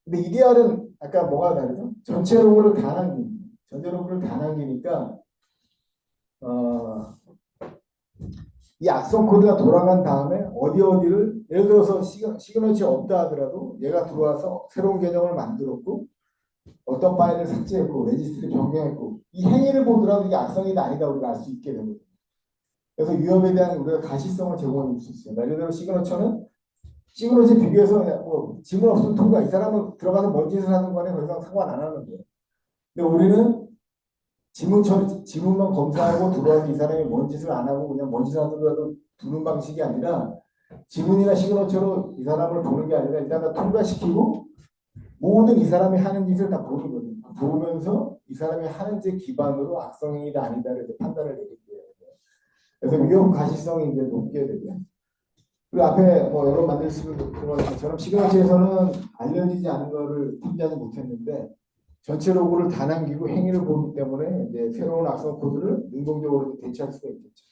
근데 EDR은 아까 뭐가 다르죠? 전체 로그를 다 남깁니다. 전체 로그를 다 남기니까 이 악성 코드가 돌아간 다음에 어디를 예를 들어서 시그너치 없다 하더라도 얘가 들어와서 새로운 계정을 만들었고 어떤 파일을 삭제했고 레지스트리 변경했고 이 행위를 보더라도 이게 악성이다 아니다 우리가 알 수 있게 됩니다. 그래서 위험에 대한 우리가 가시성을 제공해 줄 수 있어요. 말 그대로 시그너처는 시그너치 비교해서 뭐 지문 없으면 통과 이 사람은 들어가서 뭔 짓을 하는 거네 더 이상 상관 안 하는 거예요. 근데 우리는 지문만 검사하고 들어와서 이 사람이 뭔 짓을 안 하고 그냥 뭔 짓을 하더라도 두는 방식이 아니라 지문이나 시그너처로 이 사람을 보는 게 아니라 일단 다 통과시키고 모든 이 사람이 하는 짓을 다 보는 거죠. 보면서 이 사람이 하는 짓 기반으로 악성이다 아니다를 판단을 내리게 돼요. 그래서 위험 가시성이 이제 높게 되죠. 그리고 앞에 뭐 여러 만드시는 것처럼 시그너치에서는 알려지지 않은 거를 탐지하지 못했는데 전체 로그를 다 남기고 행위를 보기 때문에 이제 새로운 악성 코드를 능동적으로 대체할 수가 있겠죠.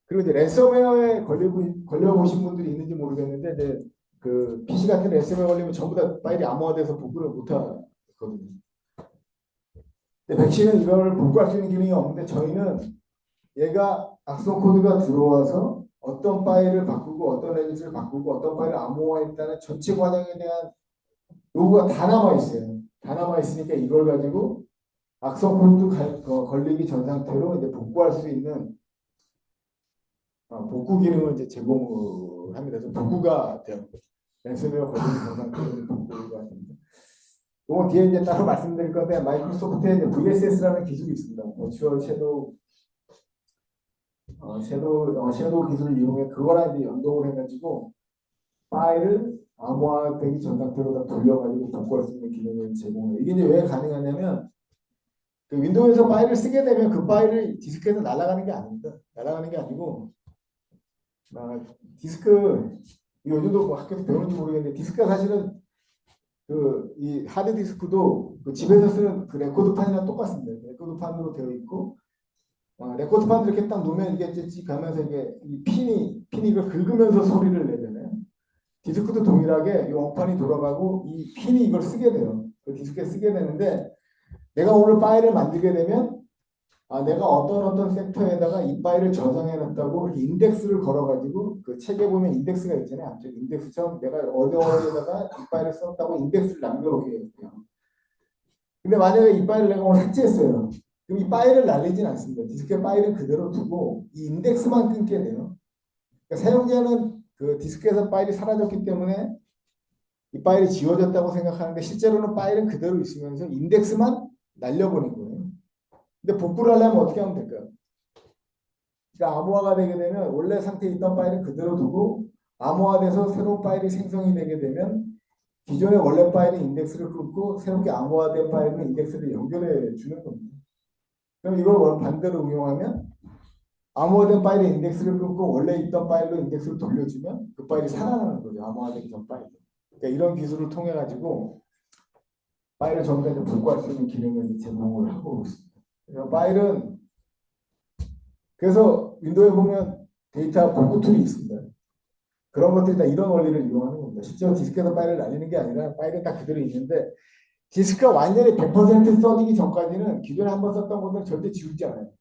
그리고 이제 랜섬웨어에 걸려보신 분들이 있는지 모르겠는데 이제 그 PC 같은 랜섬웨어 걸리면 전부 다 파일이 암호화돼서 복구를 못하거든요. 근데 백신은 이걸 복구할 수 있는 기능이 없는데 저희는 얘가 악성 코드가 들어와서 어떤 파일을 바꾸고 어떤 레지스를 바꾸고 어떤 파일을 암호화했다는 전체 과정에 대한 요구가 다 남아 있어요. 다 남아 있으니까 이걸 가지고 악성 코드 걸리기 전 상태로 이제 복구할 수 있는 복구 기능을 이제 제공을 합니다. 그래서 복구가 돼요. 랜섬웨어 걸리기 전 상태로 복구가 됩니다. 이건 뒤에 이제 따로 말씀드릴 건데 마이크로소프트에 이제 VSS라는 기술이 있습니다. 버추얼 섀도우 기술을 이용해 그거랑 이제 연동을 해가지고 파일을 암호화되기 전 상태로 다 돌려가지고 복구할 수 있는 기능을 제공해요. 이게 이제 왜 가능하냐면 그 윈도우에서 파일을 쓰게 되면 그 파일을 디스크에서 날아가는 게 아닙니다. 날아가는 게 아니고 디스크 요즘도 뭐 학교에서 배우는지 모르겠는데 디스크가 사실은 그 이 하드 디스크도 그 집에서 쓰는 그 레코드판이랑 똑같습니다. 레코드판으로 되어 있고 레코드판 이렇게 딱 놓으면 이게 이제 가면서 이게 이 핀이 이걸 긁으면서 소리를 내잖아요. 디스크도 동일하게 이 원판이 돌아가고 이 핀이 이걸 쓰게 돼요. 그 디스크에 쓰게 되는데 내가 오늘 파일을 만들게 되면 내가 어떤 섹터에다가 이 파일을 저장해 놨다고 인덱스를 걸어가지고 그 책에 보면 인덱스가 있잖아요. 앞쪽 인덱스처럼 내가 어디에다가 이 파일을 썼다고 인덱스를 남겨놓게 돼요. 근데 만약에 이 파일을 내가 오늘 삭제했어요. 그럼 이 파일을 날리진 않습니다. 디스크에 파일은 그대로 두고 이 인덱스만 끊게 돼요. 그러니까 사용자는 그 디스크에서 파일이 사라졌기 때문에 이 파일이 지워졌다고 생각하는데 실제로는 파일은 그대로 있으면서 인덱스만 날려버린 거예요. 근데 복구를 하려면 어떻게 하면 될까요? 그러니까 암호화가 되게 되면 원래 상태에 있던 파일은 그대로 두고 암호화돼서 새로운 파일이 생성이 되게 되면 기존의 원래 파일은 인덱스를 끊고 새롭게 암호화된 파일은 인덱스를 연결해 주는 겁니다. 그럼 이걸 반대로 응용하면 암호화된 파일의 인덱스를 끊고 원래 있던 파일로 인덱스를 돌려주면 그 파일이 살아나는 거죠. 암호화되기 전 파일. 그러니까 이런 기술을 통해 가지고 파일을 전부 다 이제 복구할 수 있는 기능을 이제 제공을 하고 있습니다. 그래서 파일은 그래서 윈도우에 보면 데이터 복구 툴이 있습니다. 그런 것들이 다 이런 원리를 이용하는 겁니다. 실제로 디스크에서 파일을 날리는 게 아니라 파일은 다 그대로 있는데 디스크가 완전히 100% 써지기 전까지는 기존에 한번 썼던 것들은 절대 지우지 않아요.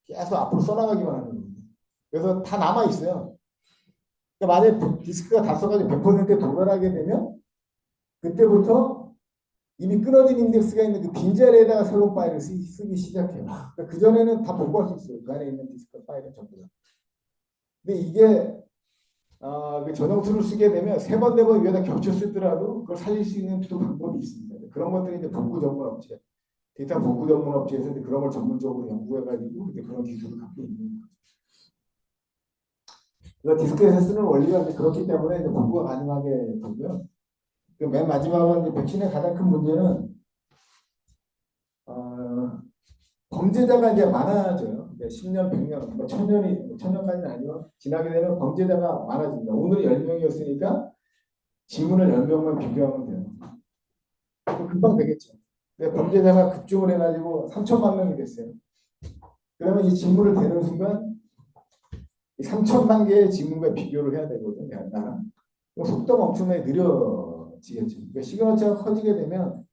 계속 앞으로 써나가기만 하는 겁니다. 그래서 다 남아 있어요. 그러니까 만약에 디스크가 다 써가지고 100%에 도달하게 되면 그때부터 이미 끊어진 인덱스가 있는 그 빈자리에다가 새로운 파일을 쓰기 시작해요. 그러니까 그전에는 다 복구할 수 있어요. 그 안에 있는 디스크 파일은 전부 다. 근데 이게 그 전용 툴을 쓰게 되면 세 번, 네 번 위에다 겹쳐 쓰더라도 그걸 살릴 수 있는 또 방법이 있습니다. 그런 것들이 이제 복구 전문 업체, 데이터 복구 전문 업체에서 이제 그런 걸 전문적으로 연구해가지고 이제 그런 기술을 갖고 있는 거죠. 그래서 디스크에서 쓰는 원리가 이제 그렇기 때문에 이제 복구가 가능하게 되고요. 맨 마지막으로 이제 백신의 가장 큰 문제는 범죄자가 이제 많아져요. 10년, 100년, 뭐 1000년이, 1000년까지는 아니고 지나게 되면 범죄자가 많아집니다. 오늘이 10명이었으니까 지문을 10명만 비교하면 돼요. 금방 되겠죠. 근데 범죄자가 급증을 해가지고 3천만 명이 됐어요. 그러면 이 지문을 대는 순간 3천만 개의 지문과 비교를 해야 되거든요. 나랑. 속도가 엄청나게 느려지겠죠. 그러니까 시그너처가 커지게 되면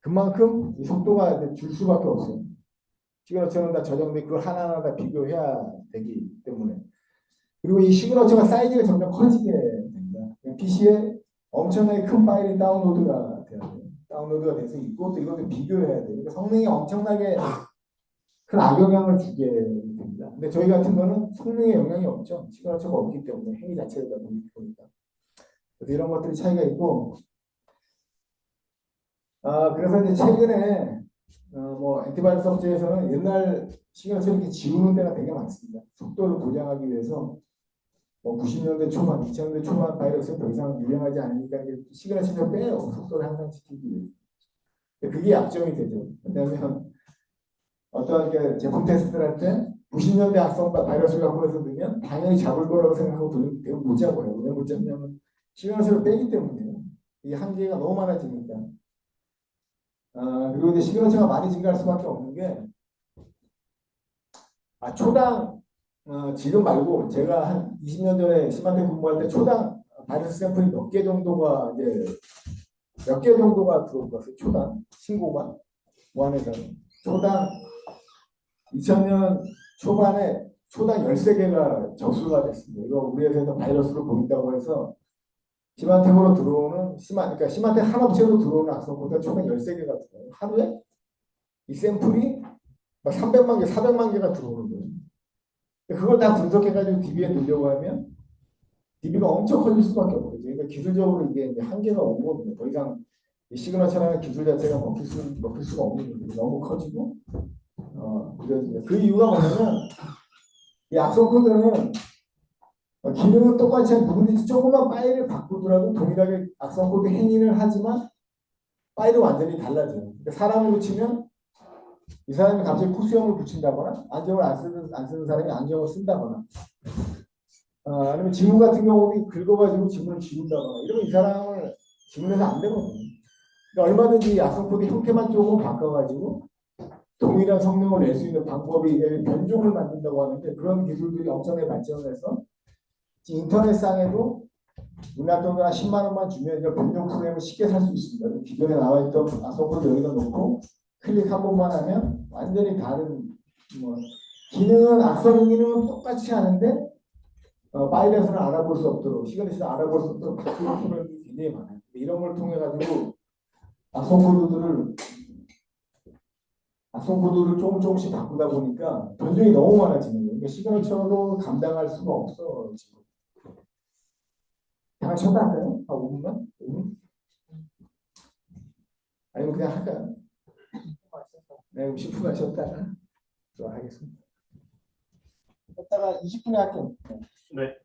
그만큼 이 속도가 줄 수밖에 없어요. 시그너처는 다 저장돼 그걸 하나하나 다 비교해야 되기 때문에. 그리고 이 시그너처가 사이즈가 점점 커지게 됩니다. PC에 엄청나게 큰 파일이 다운로드가 돼야 돼요. 다운로드가 돼서 있고 또 이것도 비교해야 돼요. 그러니까 성능이 엄청나게 큰 악영향을 주게 됩니다. 근데 저희 같은 거는 성능에 영향이 없죠. 시그너처가 없기 때문에 행위 자체가 보니까. 그래서 이런 것들이 차이가 있고 그래서 이제 최근에 뭐 엔티바이러스 업체에서는 옛날 시그너처 이렇게 지우는 데가 되게 많습니다. 속도를 보장하기 위해서 뭐 90년대 초반, 2000년대 초반 바이러스는 더 이상 유행하지 않으니까 시그너처를 빼요. 속도를 항상 지키기 위해서. 그게 약점이 되죠. 왜냐하면 어떤 제품 테스트를 할 때 90년대 악성과 바이러스를 갖고 해서 넣으면 당연히 잡을 거라고 생각하고 들으면 못 잡아요. 왜 못 잡냐면 시그너처를 빼기 때문이에요. 이 한계가 너무 많아지니까. 그리고 이제 시그너처가 많이 증가할 수밖에 없는 게 초당 지금 말고 제가 한 20년 전에 심한테 공부할 때 초당 바이러스 샘플이 몇 개 정도가 이제 몇 개 정도가 들어올 것 같아요. 초당 신고가 무한회사는 초당 2000년 초반에 초당 13개가 접수가 됐습니다. 이거 우리 회사에서 바이러스로 보인다고 해서 심한템으로 들어오는 그러니까 심한템 한 업체로 들어오는 악성코드가 초당 13개가 들어요. 하루에 이 샘플이 300만 개, 400만 개가 들어오는 거예요. 그걸 다 분석해가지고 DB에 넣으려고 하면 DB가 엄청 커질 수밖에 없거든요. 그러니까 기술적으로 이게 이제 한계가 오거든요. 더 이상 이 시그너처라는 기술 자체가 먹힐 수가 없는 거예요. 너무 커지고 그 이유가 뭐냐면 이 악성 코드는 기능은 똑같이 한 누구든지 조그만 파일을 바꾸더라도 동일하게 악성 코드 행위를 하지만 파일은 완전히 달라져요. 그러니까 사람으로 치면 이 사람이 갑자기 코수염을 붙인다거나 안경을 안 쓰는 사람이 안경을 쓴다거나 아니면 지문 같은 경우도 긁어가지고 지문을 지운다거나 이러면 이 사람을 지문에서 안 되거든요. 그러니까 얼마든지 악성 코드 형태만 조금 바꿔가지고 동일한 성능을 낼 수 있는 방법이 변종을 만든다고 하는데 그런 기술들이 엄청나게 발전을 해서 인터넷상에도 문학동이나 10만 원만 주면 이제 변종 프로그램을 쉽게 살 수 있습니다. 기존에 나와 있던 악성 코드 여기다 놓고 클릭 한 번만 하면 완전히 다른 기능은 악성 기능은 똑같이 하는데 파일에서는 알아볼 수 없도록 시그너처를 알아볼 수 없도록 바꾸는 프로그램이 굉장히 많아요. 이런 걸 통해 가지고 악성 코드를 조금씩 바꾸다 보니까 변종이 너무 많아지는 거예요. 그러니까 시그너처로 감당할 수가 없어 지금. 잠깐 쉬었다 할까요? 5분만? 5분? 아니면 그냥 할까요? 네, 10분 쉬었다가 하겠습니다. 이따가 20분에 할게요. 네.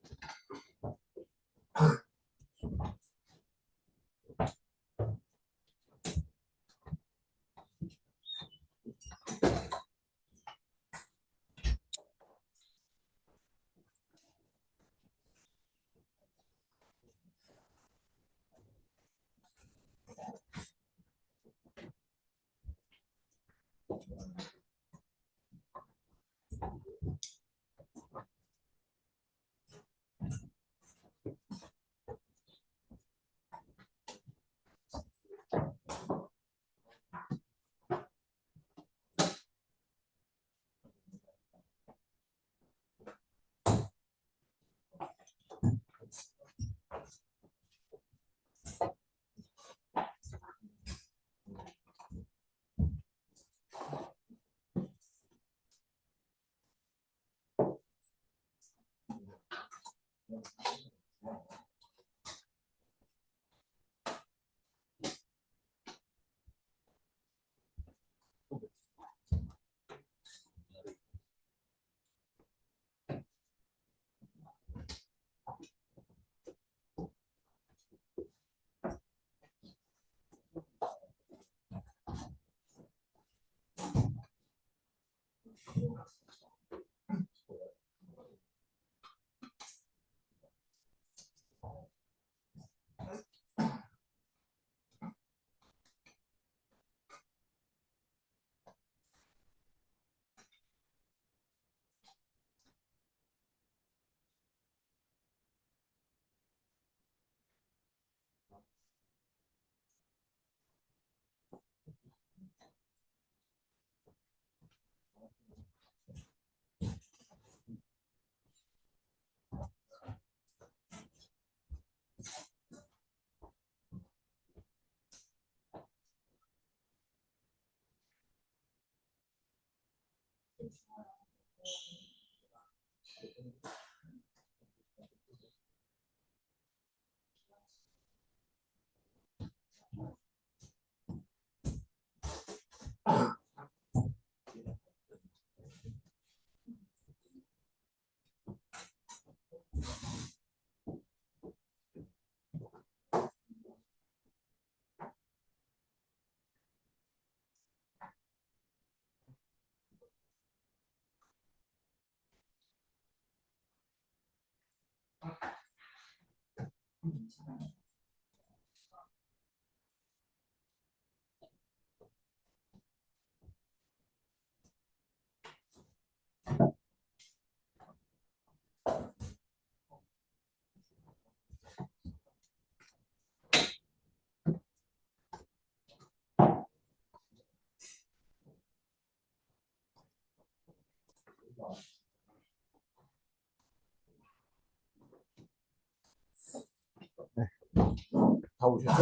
다 오셨죠?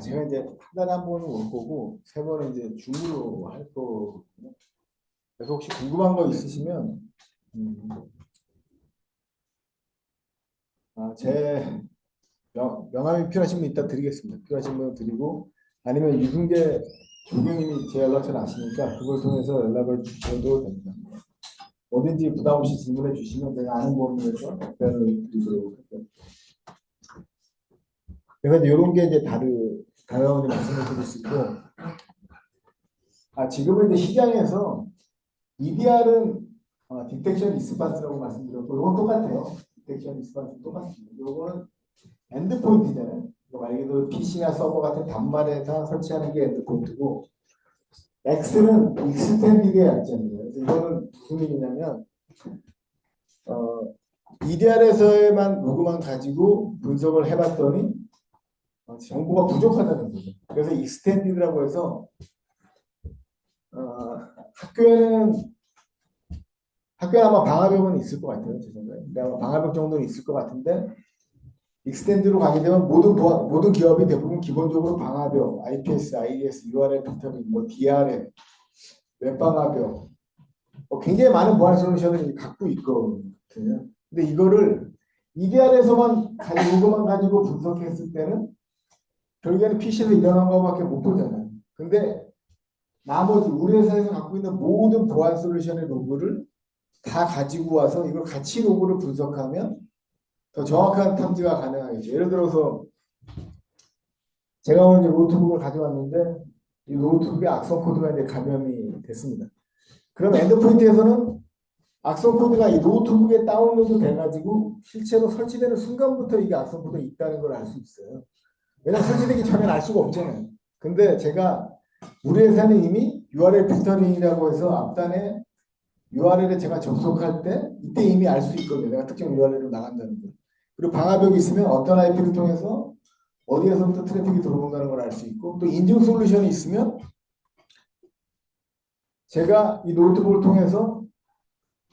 제가 이제 한 달에 한 번은 올 거고, 세 번은 이제 줌으로 할 거거든요. 그래서 혹시 궁금한 거 있으시면, 제 명함이 필요하신 분 이따 드리겠습니다. 필요하신 분 드리고, 아니면 유승재 조경님이 제 연락처를 아시니까 그걸 통해서 연락을 주셔도 됩니다. 뭐든지 부담 없이 질문해 주시면 제가 아는 범위에서 답변을 드리도록 할게요. 그래서 이런 게 이제 다른 말씀을 드릴 수 있고, 지금은 이제 시장에서 EDR은 디텍션 리스판스라고 말씀드렸고, 이건 똑같아요. 디텍션 리스판스 똑같습니다. 이거는 엔드포인트잖아요. 말 그대로 PC나 서버 같은 단말에다 설치하는 게 엔드포인트고, X는 익스텐디드의 약점이에요. 그래서 이거는 무슨 의미냐면, EDR에서만 로그만 가지고 분석을 해봤더니 정보가 부족하다는 거죠. 그래서 익스텐디드라고 해서 학교에는 아마 방화벽은 있을 것 같아요. 제 생각에. 근데 아마 방화벽 정도는 있을 것 같은데 익스텐드로 가게 되면 모든 기업이 대부분 기본적으로 방화벽, IPS, IDS, URL 패터닝, DRM, 웹방화벽 굉장히 많은 보안 솔루션을 갖고 있거든요. 근데 이거를 EDR에서만 로그만 가지고 분석했을 때는 결국에는 PC에서 일어난 것밖에 못 보잖아요. 근데 나머지 우리 회사에서 갖고 있는 모든 보안 솔루션의 로그를 다 가지고 와서 이걸 같이 로그를 분석하면 더 정확한 탐지가 가능하겠죠. 예를 들어서 제가 오늘 이제 노트북을 가져왔는데 이 노트북에 악성 코드가 이제 감염이 됐습니다. 그럼 엔드포인트에서는 악성 코드가 이 노트북에 다운로드 돼가지고 실제로 설치되는 순간부터 이게 악성 코드가 있다는 걸 알 수 있어요. 왜냐면 설치되기 전에는 알 수가 없잖아요. 근데 제가 우리 회사는 이미 URL 필터링이라고 해서 앞단에 URL에 제가 접속할 때 이때 이미 알 수 있거든요. 내가 특정 URL로 나간다는 거. 그리고 방화벽이 있으면 어떤 IP를 통해서 어디에서부터 트래픽이 들어온다는 걸 알 수 있고 또 인증 솔루션이 있으면 제가 이 노트북을 통해서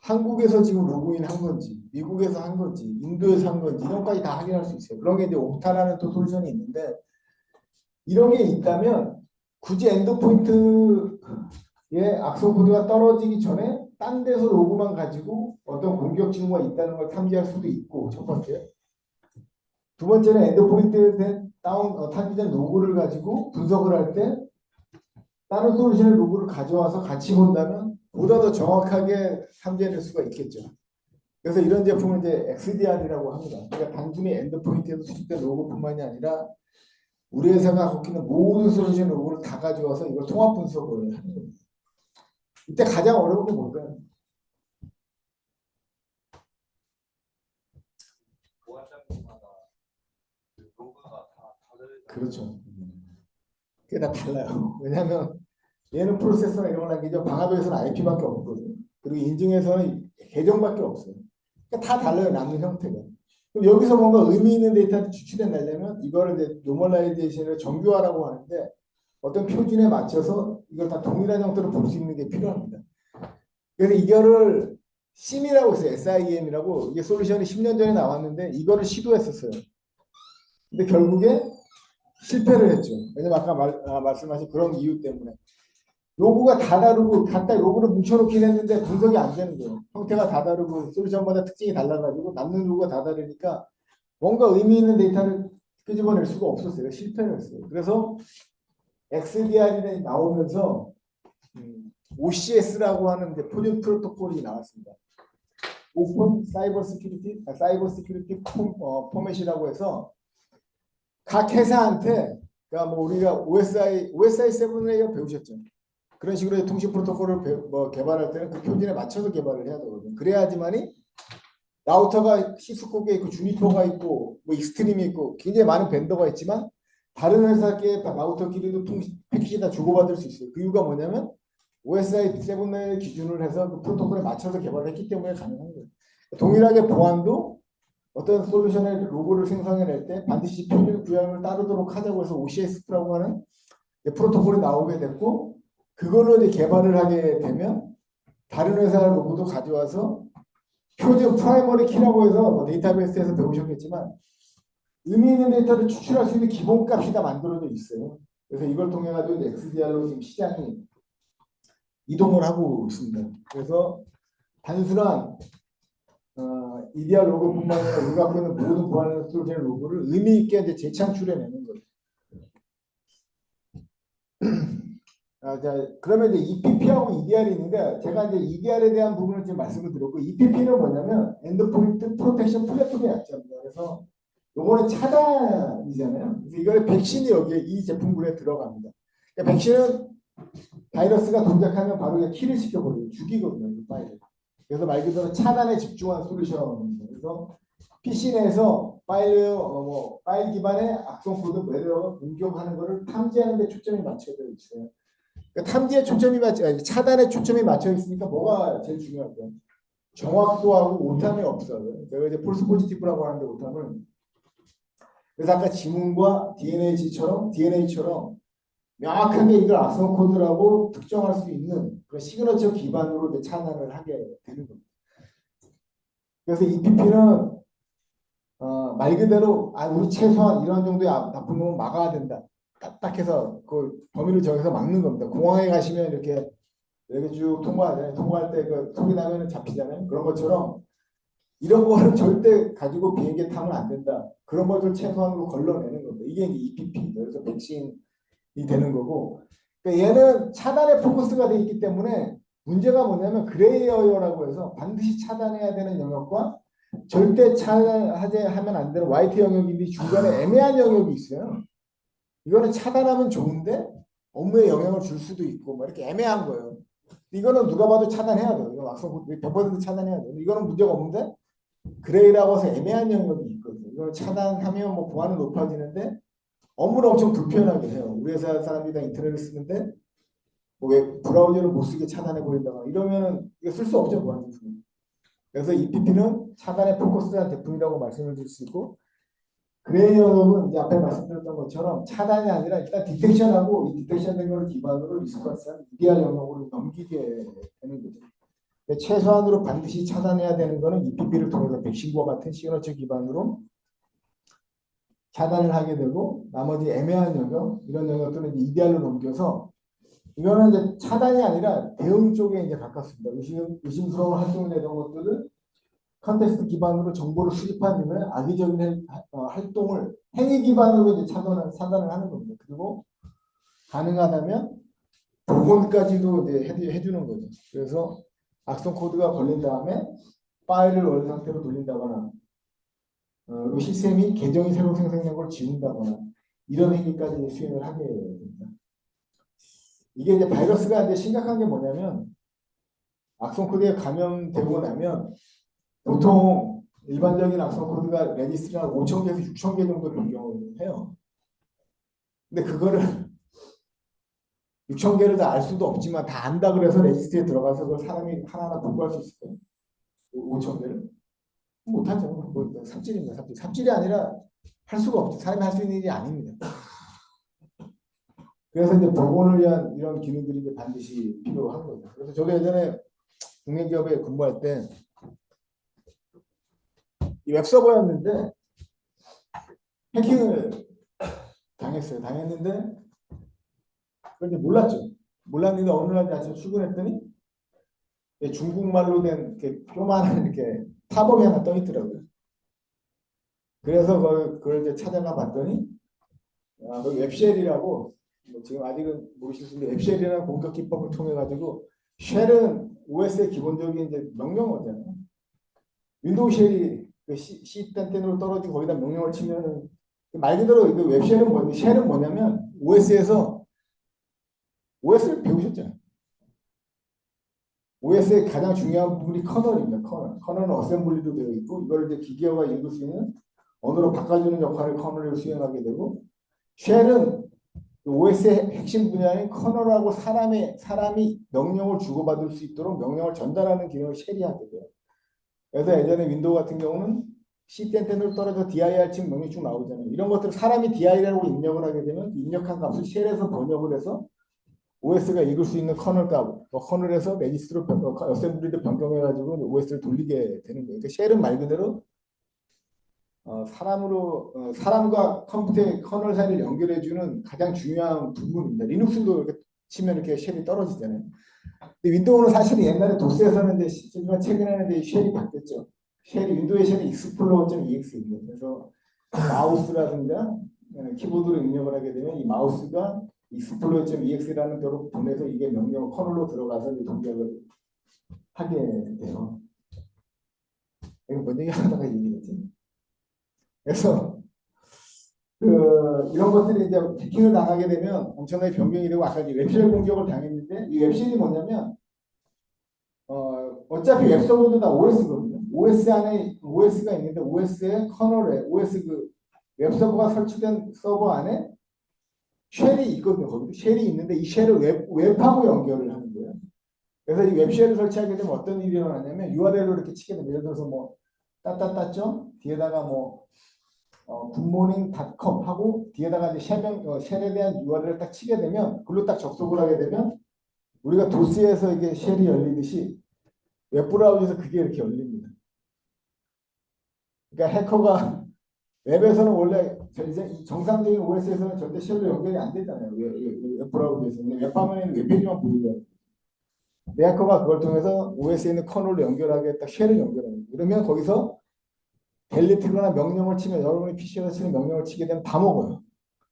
한국에서 지금 로그인 한 건지 미국에서 한 건지 인도에서 한 건지 이런 것까지 다 확인할 수 있어요. 그런 게 이제 옥타라는 또 솔루션이 있는데 이런 게 있다면 굳이 엔드포인트에 악성 코드가 떨어지기 전에 딴 데서 로그만 가지고 어떤 공격 징후가 있다는 걸 탐지할 수도 있고 첫 번째. 두 번째는 엔드포인트에 탐지된 로그를 가지고 분석을 할 때 다른 솔루션의 로그를 가져와서 같이 본다면 보다 더 정확하게 탐지해낼 수가 있겠죠. 그래서 이런 제품은 이제 XDR이라고 합니다. 그러니까 단순히 엔드포인트에서 수집된 로그뿐만이 아니라 우리 회사가 갖고 있는 모든 솔루션 로그를 다 가져와서 이걸 통합 분석을 하는 겁니다. 이때 가장 어려운 게 뭘까요? 보안장비마다 그 로그가 다 다르다. 그렇죠. 그게 다 달라요. 왜냐하면 얘는 프로세서나 이런 걸 남기죠. 방화벽에서는 IP밖에 없거든요. 그리고 인증에서는 계정밖에 없어요. 그러니까 다 달라요. 남는 형태가. 그럼 여기서 뭔가 의미 있는 데이터를 추출해내려면 이거를 이제 노멀라이제이션을 정교화라고 하는데 어떤 표준에 맞춰서 이걸 다 동일한 형태로 볼 수 있는 게 필요합니다. 그래서 이거를 SIM이라고 있어요. SIEM이라고. 이게 솔루션이 10년 전에 나왔는데 이거를 시도했었어요. 근데 결국에 실패를 했죠. 왜냐면 아까 말씀하신 그런 이유 때문에. 로고가 다 다르고 각각 로고를 뭉쳐놓긴 했는데 분석이 안 되는 거예요. 형태가 다 다르고 솔루션마다 특징이 달라가지고 남는 로고가 다 다르니까 뭔가 의미 있는 데이터를 끄집어낼 수가 없었어요. 실패를 했어요. 그래서 XDR이 나오면서 OCS라고 하는 이제 표준 프로토콜이 나왔습니다. 오픈 사이버 시큐리티 포맷이라고 해서 각 회사한테 그러니까 뭐 우리가 OSI 7레이어 배우셨죠. 그런 식으로 통신 프로토콜을 개발할 때는 그 표준에 맞춰서 개발을 해야 되거든요. 그래야지만이 라우터가 시스코가 있고 주니퍼가 있고 뭐 익스트림이 있고 굉장히 많은 벤더가 있지만 다른 회사의 라우터끼리도 패키지 다 주고받을 수 있어요. 그 이유가 뭐냐면 OSI 7레이어 기준을 해서 그 프로토콜에 맞춰서 개발을 했기 때문에 가능한 거예요. 동일하게 보안도 어떤 솔루션의 로고를 생성해낼 때 반드시 표준 구현을 따르도록 하자고 해서 OCS라고 하는 프로토콜이 나오게 됐고 그걸로 이제 개발을 하게 되면 다른 회사 로고도 가져와서 표준 프라이머리 키라고 해서 뭐 데이터베이스에서 배우셨겠지만 의미 있는 데이터를 추출할 수 있는 기본값이 다 만들어져 있어요. 그래서 이걸 통해 가지고 XDR로 지금 시장이 이동을 하고 있습니다. 그래서 단순한 EDR 로고뿐만 아니라 우리가 갖고 있는 모든 보안 솔루션 로고를 의미 있게 이제 재창출해내는 거예요. 그러면 이제 EPP하고 EDR이 있는데 제가 이제 EDR에 대한 부분을 지금 말씀을 드렸고 EPP는 뭐냐면 엔드포인트 프로텍션 플랫폼의 약자입니다. 그래서 요거는 차단이잖아요. 그래서 이거는 백신이 여기에 이 제품군에 들어갑니다. 그러니까 백신은 바이러스가 동작하면 바로 그냥 킬을 시켜버려요. 죽이거든요. 이 파일을. 그래서 말 그대로 차단에 집중한 솔루션입니다. 그래서 PC 내에서 파일 기반의 악성 코드 매력 공격하는 것을 탐지하는 데 초점이 맞춰져 있어요. 그러니까 탐지에 초점이 차단에 초점이 맞춰 있으니까 뭐가 제일 중요할까요? 정확도하고 오탐이 없어요. 제가 이제 폴스 포지티브라고 하는데 오탐을 그래서 아까 지문과 DNA처럼 명확하게 이걸 악성 코드라고 특정할 수 있는 그런 시그너처 기반으로 차단을 하게 되는 겁니다. 그래서 EPP는 말 그대로 우리 최소한 이런 정도의 나쁜 놈은 막아야 된다. 딱딱해서 그 범위를 정해서 막는 겁니다. 공항에 가시면 이렇게 쭉 통과하잖아요. 통과할 때 그 소리 나면 잡히잖아요. 그런 것처럼 이런 거를 절대 가지고 비행기 타면 안 된다. 그런 것들 최소한으로 걸러내는 겁니다. 이게 이제 EPP, 그래서 백신이 되는 거고 그러니까 얘는 차단에 포커스가 되어 있기 때문에 문제가 뭐냐면 그레이 에어라고 해서 반드시 차단해야 되는 영역과 절대 차단하지 하면 안 되는 화이트 영역인데 중간에 애매한 영역이 있어요. 이거는 차단하면 좋은데 업무에 영향을 줄 수도 있고 뭐 이렇게 애매한 거예요. 이거는 누가 봐도 차단해야 돼요. 이거 막상 100% 차단해야 돼요. 이거는 문제가 없는데 그레이라고 해서 애매한 영역이 있거든요. 이걸 차단하면 뭐 보안은 높아지는데 업무를 엄청 불편하게 해요. 우리 회사 사람들이 다 인터넷을 쓰는데 뭐왜 브라우저를 못 쓰게 차단해 버린다거나 이러면은 이거 쓸 수 없죠, 보안 제품. 그래서 EPP는 차단에 포커스한 제품이라고 말씀을 드릴 수 있고 그레이 영역은 이제 앞에 말씀드렸던 것처럼 차단이 아니라 일단 디텍션하고 이 디텍션된 걸 기반으로 리스크 발산 EDR 영역으로 넘기게 되는 거죠. 최소한으로 반드시 차단해야 되는 거는 EPP를 통해서 백신과 같은 시그너처 기반으로 차단을 하게 되고 나머지 애매한 영역 이런 영역들은 이제 EDR로 넘겨서 이거는 이제 차단이 아니라 대응 쪽에 이제 가깝습니다. 의심스러운 활동이 되던 것들을 컨텍스트 기반으로 정보를 수집하는 악의적인 활동을 행위 기반으로 이제 차단을 하는 겁니다. 그리고 가능하다면 복원까지도 이제 해주는 거죠. 그래서 악성 코드가 걸린 다음에 파일을 원래 상태로 돌린다거나 그리고 시스템이 계정이 새로 생성된 걸 지운다거나 이런 행위까지 수행을 하게 됩니다. 이게 이제 바이러스가 이제 심각한 게 뭐냐면 악성 코드에 감염되고 나면 보통 일반적인 악성 코드가 레지스트가 5,000개에서 6,000개 정도 변경을 해요. 근데 그거를 6,000개를 다 알 수도 없지만 다 안다 그래서 레지스트에 들어가서 그걸 사람이 하나하나 공부할 수 있을까요? 5,000개를? 못하죠. 뭐 삽질입니다. 삽질. 삽질이 아니라 할 수가 없죠. 사람이 할 수 있는 일이 아닙니다. 그래서 이제 복원을 위한 이런 기능들이 이제 반드시 필요한 거죠. 그래서 저도 예전에 국내기업에 근무할 때 이 웹서버였는데 해킹을 당했어요. 당했는데 그걸 이제 몰랐죠. 몰랐는데 어느 날 아침에 출근했더니 중국말로 된 이렇게 조그마한 이렇게 팝업이 하나 떠 있더라고요. 그래서 그걸 이제 찾아가 봤더니 웹쉘이라고 지금 아직은 모르실 수 있는데 웹쉘이라는 공격 기법을 통해 가지고 쉘은 OS의 기본적인 이제 명령어잖아요. 윈도우 쉘이 C10으로 떨어지고 거기다 명령을 치면은 말 그대로 이거 웹쉘은 쉘은 뭐냐면 OS에서 OS를 배우셨잖아요. OS의 가장 중요한 부분이 커널입니다. 커널은 어셈블리로 되어 있고 이걸 이제 기계어가 읽을 수 있는 언어로 바꿔주는 역할을 커널로 수행하게 되고 쉘은 OS의 핵심 분야인 커널하고 사람이 명령을 주고받을 수 있도록 명령을 전달하는 기능을 쉘이 하게 돼요. 그래서 예전에 윈도우 같은 경우는 C10으로 떨어져 dir 친 명령이 쭉 나오잖아요. 이런 것들을 사람이 dir라고 입력을 하게 되면 입력한 값을 쉘에서 번역을 해서 OS가 읽을 수 있는 커널 값, 커널에서 레지스트로 어셈블리를 변경해가지고 OS를 돌리게 되는 거예요. 그러니까 쉘은 말 그대로 사람과 컴퓨터의 커널 사이를 연결해주는 가장 중요한 부분입니다. 리눅스도 이렇게 치면 이렇게 쉘이 떨어지잖아요. 근데 윈도우는 사실은 옛날에 도스에서는 이제 최근에는 이제 쉘이 바뀌었죠. 윈도우의 쉘이 explorer.ex입니다. 그래서 마우스라든가 키보드로 입력을 하게 되면 이 마우스가 explorer.ex라는 데로 보내서 이게 명령 커널로 들어가서 동작을 하게 돼요. 이거 뭔 얘기 하다가 얘기했지? 그래서 이런 것들이 이제 해킹을 당하게 되면 엄청나게 변경이 되고 아까 웹쉘 공격을 당했는데 이 웹쉘이 뭐냐면 어차피 웹서버도 다 OS거든요. OS 안에 OS가 있는데 OS의 커널에 OS 그 웹서버가 설치된 서버 안에 쉘이 있거든요. 거기 쉘이 있는데 이 쉘을 웹하고 연결을 하는 거예요. 그래서 이 웹쉘을 설치하게 되면 어떤 일이 일어나냐면 URL로 이렇게 치게 되면 예를 들어서 뭐 따따따점 뒤에다가 뭐 굿모닝.com 하고 뒤에다가 이제 쉘에 대한 URL을 딱 치게 되면 글로 딱 접속을 하게 되면 우리가 도스에서 이게 쉘이 열리듯이 웹브라우저에서 그게 이렇게 열립니다. 그러니까 해커가 웹에서는 원래 정상적인 OS에서는 절대 쉘로 연결이 안 되잖아요. 웹브라우저에서는 웹화면에는 웹페이지만 보이죠. 해커가 그걸 통해서 OS에 있는 커널로 연결하게 딱 쉘을 연결합니다. 그러면 거기서 델리트거나 명령을 치면 여러분이 PC에서 치는 명령을 치게 되면 다 먹어요.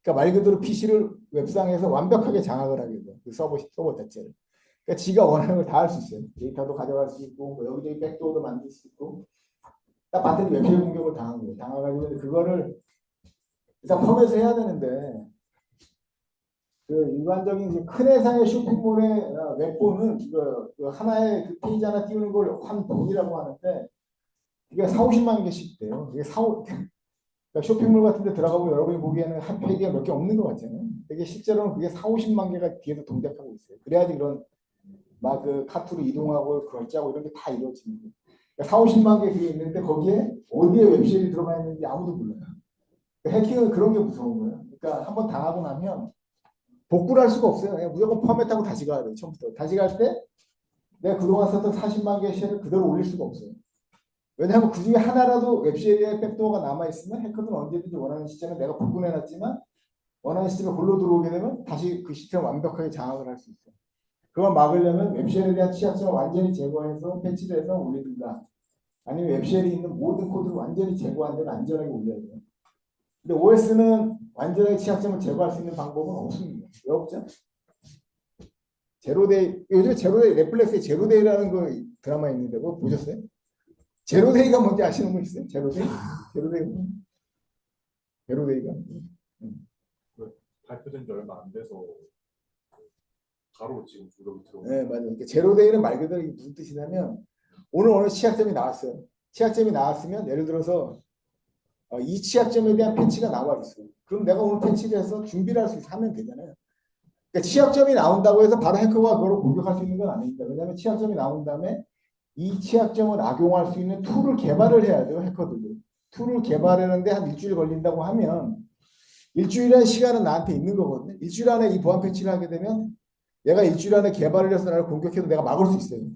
그러니까 말 그대로 PC를 웹상에서 완벽하게 장악을 하게 돼요. 그 서버 자체를. 그러니까 지가 원하는 걸 다 할 수 있어요. 데이터도 가져갈 수 있고 뭐 여기저기 백도어도 만들 수 있고 딱 봤더니 웹실 공격을 당한 거예요. 당해가지고 그거를 일단 펌에서 해야 되는데 그 일반적인 이제 큰 회사의 쇼핑몰의 웹본은 그 하나의 그 페이지 하나 띄우는 걸 한 돈이라고 하는데 이게 4, 50만 개씩 돼요. 이게 그러니까 쇼핑몰 같은 데 들어가고 여러분이 보기에는 한 페이지가 몇 개 없는 것 같잖아요. 이게 실제로는 그게 4, 50만 개가 뒤에서 동작하고 있어요. 그래야지 이런 막 그 카트로 이동하고 결제하고 이런 게 다 이루어지는 거예요. 그러니까 4, 50만 개 그게 있는데 거기에 어디에 웹쉘이 들어가 있는지 아무도 몰라요. 그러니까 해킹은 그런 게 무서운 거예요. 그러니까 한번 당하고 나면 복구를 할 수가 없어요. 그냥 무조건 포맷하고 다시 가야 돼요. 처음부터. 다시 갈 때 내가 그동안 썼던 40만 개의 쉘을 그대로 올릴 수가 없어요. 왜냐하면 그 중에 하나라도 웹쉘의 백도어가 남아있으면 해커들은 언제든지 원하는 시점에 내가 복구해놨지만 원하는 시점에 골로 들어오게 되면 다시 그 시스템을 완벽하게 장악을 할 수 있어요. 그걸 막으려면 웹쉘에 대한 취약점을 완전히 제거해서 패치를 해서 올리든가 아니면 웹쉘이 있는 모든 코드를 완전히 제거한 다음에 안전하게 올려야 돼요. 근데 OS는 완전하게 취약점을 제거할 수 있는 방법은 없습니다. 왜 없죠? 제로데이, 요즘에 제로데이, 넷플릭스에 제로데이라는 거 드라마 있는데 그거 보셨어요? 제로데이가 뭔지 아시는 분 있어요? 제로데이? 제로데이가? 발표된 지 얼마 안 돼서 바로 지금 무력이 들어오고. 네, 맞아요. 그러니까 제로데이는 말 그대로 이게 무슨 뜻이냐면 오늘 어느 취약점이 나왔어요. 취약점이 나왔으면 예를 들어서 이 취약점에 대한 패치가 나와 있어요. 그럼 내가 오늘 패치를 해서 준비를 할 수 있어 하면 되잖아요. 그러니까 취약점이 나온다고 해서 바로 해커가 그걸 공격할 수 있는 건 아닙니다. 왜냐하면 취약점이 나온 다음에 이 취약점을 악용할 수 있는 툴을 개발을 해야 돼요. 해커들도. 툴을 개발하는데 한 일주일 걸린다고 하면 일주일의 시간은 나한테 있는 거거든요. 일주일 안에 이 보안 패치를 하게 되면 얘가 일주일 안에 개발을 해서 나를 공격해도 내가 막을 수 있어요.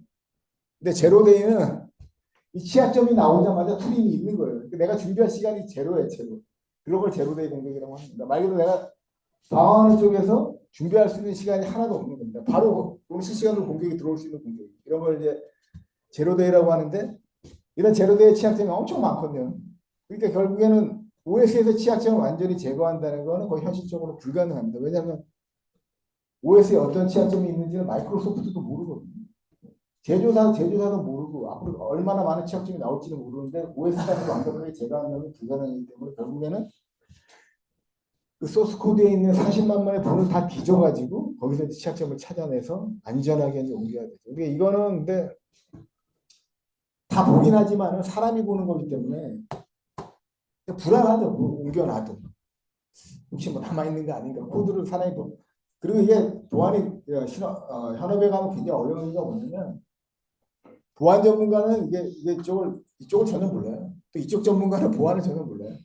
근데 제로데이는 이 취약점이 나오자마자 툴이 있는 거예요. 그러니까 내가 준비할 시간이 제로예요, 제로. 그런 걸 제로데이 공격이라고 합니다. 말 그대로 내가 방어하는 쪽에서 준비할 수 있는 시간이 하나도 없는 겁니다. 바로 실시간으로 공격이 들어올 수 있는 공격. 이런 걸 이제 제로데이라고 하는데 이런 제로데이 취약점이 엄청 많거든요. 그러니까 결국에는 OS에서 취약점을 완전히 제거한다는 거는 거의 현실적으로 불가능합니다. 왜냐하면 OS에 어떤 취약점이 있는지는 마이크로소프트도 모르거든요. 제조사도 모르고 앞으로 얼마나 많은 취약점이 나올지는 모르는데 OS까지 완벽하게 제거한다는 불가능이기 때문에 결국에는 그 소스 코드에 있는 40만枚분을 다 뒤져가지고 거기서 취약점을 찾아내서 안전하게 이제 옮겨야 되죠. 그러니까 이거는 근데 다 보긴 하지만 사람이 보는 거기 때문에 불안하죠. 옮겨놔도 혹시 뭐 남아있는 거 아닌가 코드를 사람이 보. 그리고 이게 보안이 현업에 가면 굉장히 어려운 이유가 뭐냐면 보안 전문가는 이쪽을 전혀 몰라요. 또 이쪽 전문가는 보안을 전혀 몰라요.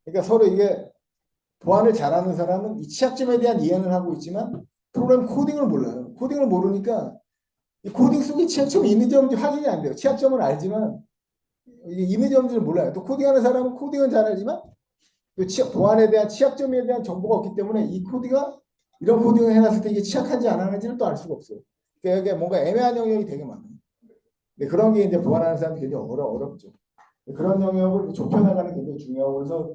그러니까 서로 이게 보안을 잘하는 사람은 이 취약점에 대한 이해는 하고 있지만 프로그램 코딩을 몰라요. 코딩을 모르니까 이 코딩 속에 취약점이 있는지 없는지 확인이 안 돼요. 취약점은 알지만 이게 있는지 없는지를 몰라요. 또 코딩하는 사람은 코딩은 잘 알지만 또 보안에 대한 취약점에 대한 정보가 없기 때문에 이 코드가 이런 코딩을 해놨을 때 이게 취약한지 안 하는지를 또 알 수가 없어요. 그러니까 이게 뭔가 애매한 영역이 되게 많아요. 근데 그런 게 이제 보안하는 사람이 굉장히 어렵죠. 그런 영역을 좁혀나가는 게 굉장히 중요하고 그래서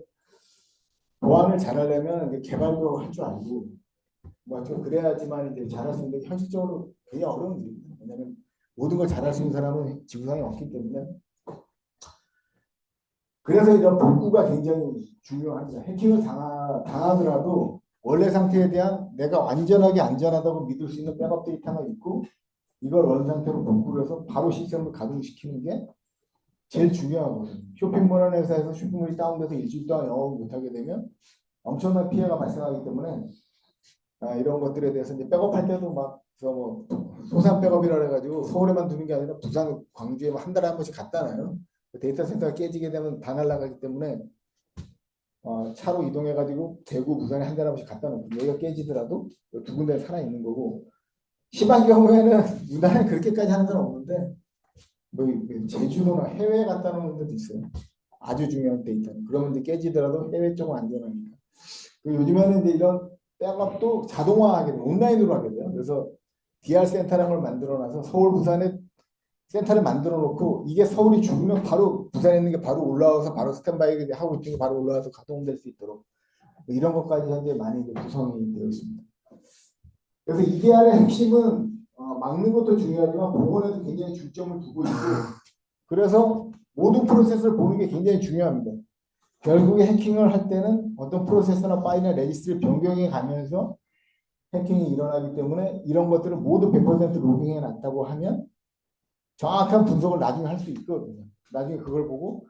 보안을 잘하려면 개발도 할 줄 알고 뭐 좀 그래야지만 이제 잘할 수 있는데 현실적으로 굉장히 어려운 일입니다. 왜냐하면 모든 걸 잘할 수 있는 사람은 지구상에 없기 때문에 그래서 이런 복구가 굉장히 중요합니다. 해킹을 당하더라도 원래 상태에 대한 내가 완전하게 안전하다고 믿을 수 있는 백업 데이터가 있고 이걸 원 상태로 복구를 해서 바로 시스템을 가동시키는 게 제일 중요하거든요. 쇼핑몰 하는 회사에서 쇼핑몰이 다운돼서 일주일 동안 영업을 못하게 되면 엄청난 피해가 발생하기 때문에 이런 것들에 대해서 이제 백업할 때도 막 뭐 소산 백업이라 해가지고 서울에만 두는 게 아니라 부산, 광주에 한 달에 한 번씩 갖다 놔요. 데이터 센터가 깨지게 되면 다 날아가기 때문에 차로 이동해가지고 대구, 부산에 한 달에 한 번씩 갖다 놓고 여기가 깨지더라도 두 군데 살아 있는 거고 심한 경우에는 우리나라에 그렇게까지 하는 건 없는데 뭐 제주도나 해외에 갖다 놓는 데도 있어요. 아주 중요한 데이터는. 그러면 이제 깨지더라도 해외 쪽은 안전하니까. 그리고 요즘에는 이제 이런 백업도 자동화하게 돼요. 온라인으로 하게 돼요. 그래서 DR 센터라는 걸 만들어놔서 서울, 부산에 센터를 만들어 놓고 이게 서울이 죽으면 바로 부산에 있는 게 바로 올라와서 바로 스탠바이 하고 있는 게 바로 올라와서 가동될 수 있도록 뭐 이런 것까지 현재 많이 이제 구성이 되어 있습니다. 그래서 EDR의 핵심은 막는 것도 중요하지만 복원에도 굉장히 중점을 두고 있고 그래서 모든 프로세스를 보는 게 굉장히 중요합니다. 결국에 해킹을 할 때는 어떤 프로세스나 파일이나 레지스트를 변경해 가면서 해킹이 일어나기 때문에 이런 것들을 모두 100% 로깅해 놨다고 하면 정확한 분석을 나중에 할 수 있거든요. 나중에 그걸 보고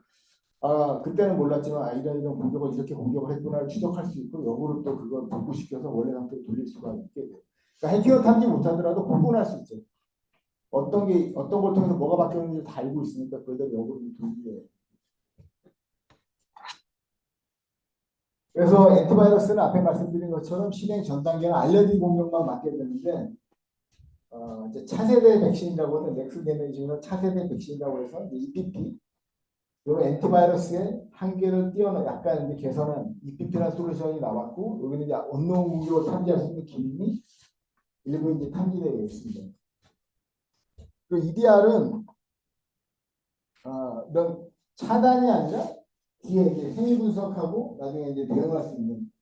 그때는 몰랐지만 이런 공격을 이렇게 공격을 했구나를 추적할 수 있고 역으로 또 그걸 복구시켜서 원래 상태로 돌릴 수가 있게 돼요. 그러니까 해킹을 탐지 못하더라도 복구할 수 있죠. 어떤 걸 통해서 뭐가 바뀌었는지 다 알고 있으니까 그걸 역으로 돌리게. 그래서 엔티바이러스는 앞에 말씀드린 것처럼 실행 전 단계는 알려진 공격만 맡게 되는데 이제 차세대 백신이라고 하는 넥스 제너레이션은 차세대 백신이라고 해서 EPP 이 엔티바이러스의 한계를 뛰어넘 약간 이제 개선한 EPP라는 솔루션이 나왔고 여기는 이제 언노운 공격을 탐지할 수 있는 기능이 일부 이제 탐지되어 있습니다. 그 EDR은 이런 차단이 아니라 뒤에 이제 행위 분석하고 나중에 이제 대응할 수 있는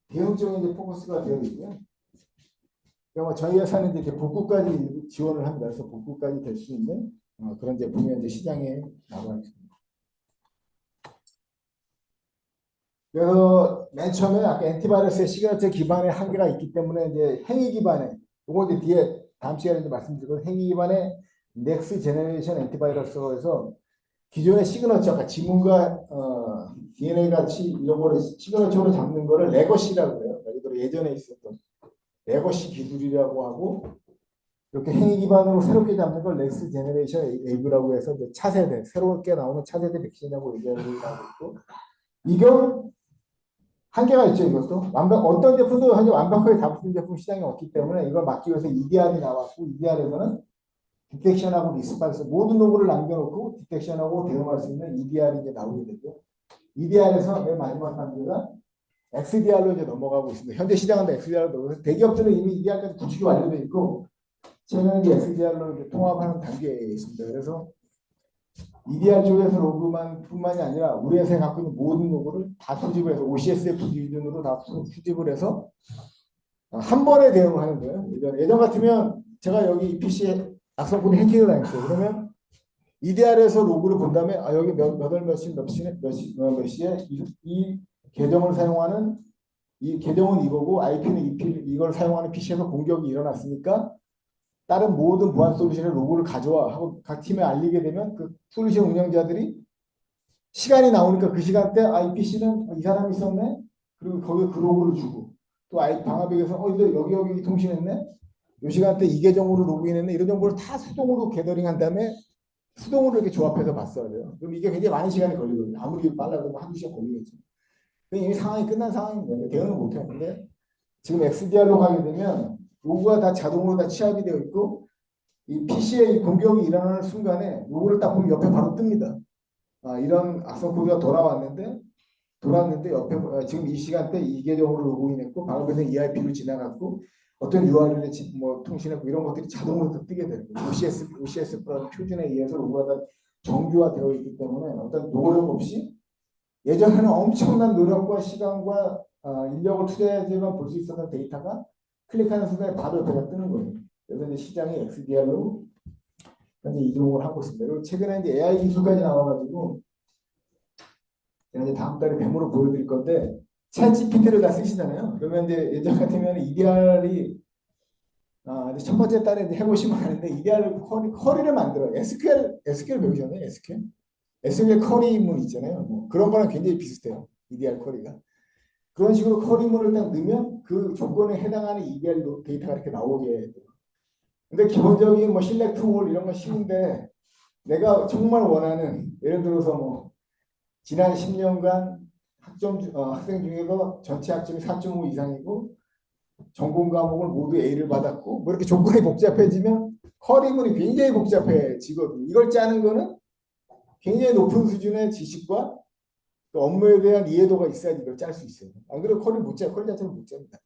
대응적인 이제 포커스가 되어 있고요. 그러면 저희 회사는 이제 복구까지 지원을 합니다. 그래서 복구까지 될 수 있는 그런 제품이 이제 시장에 나와 있습니다. 그래서 맨 처음에 아까 엔티바이러스의 시그너처 기반의 한계가 있기 때문에 이제 행위 기반의 이거 이제 뒤에 다음 시간에 이제 말씀드리고 행위 기반의 넥스 제너레이션 엔티바이러스로 해서 기존의 시그너처 아까 지문과 DNA 같이 이런 거를 시그너처로 잡는 거를 레거시라고 해요. 예전에 있었던 레거시 기술이라고 하고 이렇게 행위 기반으로 새롭게 잡는 걸 넥스 제너레이션 에이브라고 해서 이제 차세대 새롭게 나오는 차세대 백신이라고 얘기하고 있고 이건 한계가 있죠. 이것도 어떤 제품도 현재 완벽하게 잡은 제품 시장에 없기 때문에 이걸 막기 위해서 EDR이 나왔고 EDR에서는 디텍션하고 리스판스 모든 로그를 남겨놓고 디텍션하고 대응할 수 있는 EDR이 이제 나오게 되죠. EDR에서 맨 마지막 단계가 XDR로 이제 넘어가고 있습니다. 현재 시장은 XDR로 넘어가서 대기업들은 이미 EDR까지 구축이 완료돼 있고 최근에 이제 XDR로 이제 통합하는 단계에 있습니다. 그래서 EDR 쪽에서 로그만 뿐만이 아니라 우리 회사에 갖고 있는 모든 로그를 다 수집을 해서 OCSF 기준으로 다 수집을 해서 한 번에 대응을 하는 거예요. 예전 같으면 제가 여기 이 PC에 악성코드 해킹을 당했어요. 그러면 EDR에서 로그를 본 다음에 여기 몇 시에 이 계정을 사용하는 이 계정은 이거고 IP는 이걸 사용하는 PC에서 공격이 일어났으니까 다른 모든 보안 솔루션의 로그를 가져와 하고 각 팀에 알리게 되면 그 솔루션 운영자들이 시간이 나오니까 그 시간대 이 PC는 이 사람이 있었네 그리고 거기에 그 로그를 주고 또 방화벽에서 여기 통신했네 이 시간대 이 계정으로 로그인했네 이런 정보를 다 수동으로 게더링한 다음에 수동으로 이렇게 조합해서 봤어야 돼요. 그럼 이게 굉장히 많은 시간이 걸리거든요. 아무리 빨라도 한두 시간 걸리겠죠. 이미 상황이 끝난 상황인데 대응을 못했는데 지금 XDR로 가게 되면 로그가 다 자동으로 다 취합이 되어 있고 이 PC의 공격이 일어나는 순간에 로그를 딱 보면 옆에 바로 뜹니다. 이런 악성 코드가 돌았는데 옆에 지금 이 시간대 이 계정으로 로그인했고 방금에서 EIP로 지나갔고 어떤 URL에 통신했고 이런 것들이 자동으로 뜨게 되는 거예요. OCS라는 표준에 의해서 로그가 다 정규화되어 있기 때문에 어떤 노력 없이 예전에는 엄청난 노력과 시간과 인력을 투자해야지만 볼 수 있었던 데이터가 클릭하는 순간에 바로 옆에가 뜨는 거예요. 그래서 이제 시장이 XDR로 현재 이동을 하고 있습니다. 그리고 최근에 이제 AI 기술까지 나와가지고 제가 이제 다음 달에 데모로 보여드릴 건데 챗GPT를 다 쓰시잖아요. 그러면 이제 예전 같으면 EDR이 이제 첫 번째 달에 이제 해보시면 아는데 EDR 커리를 만들어요. SQL 배우셨나요? SQL 커리문 있잖아요. 뭐 그런 거랑 굉장히 비슷해요. EDR 커리가. 그런 식으로 커리문을 딱 넣으면 그 조건에 해당하는 EDR 데이터가 이렇게 나오게 돼요. 근데 기본적인 뭐 실렉트 올 이런 건 쉬운데 내가 정말 원하는 예를 들어서 지난 10년간 학생 중에서 전체 학점이 4.5 이상이고 전공 과목을 모두 A를 받았고 이렇게 조건이 복잡해지면 커리문이 굉장히 복잡해지거든요. 이걸 짜는 거는 굉장히 높은 수준의 지식과 또 업무에 대한 이해도가 있어야지 이걸 짤 수 있어요. 안 그래도 커리 자체를 못 짭니다.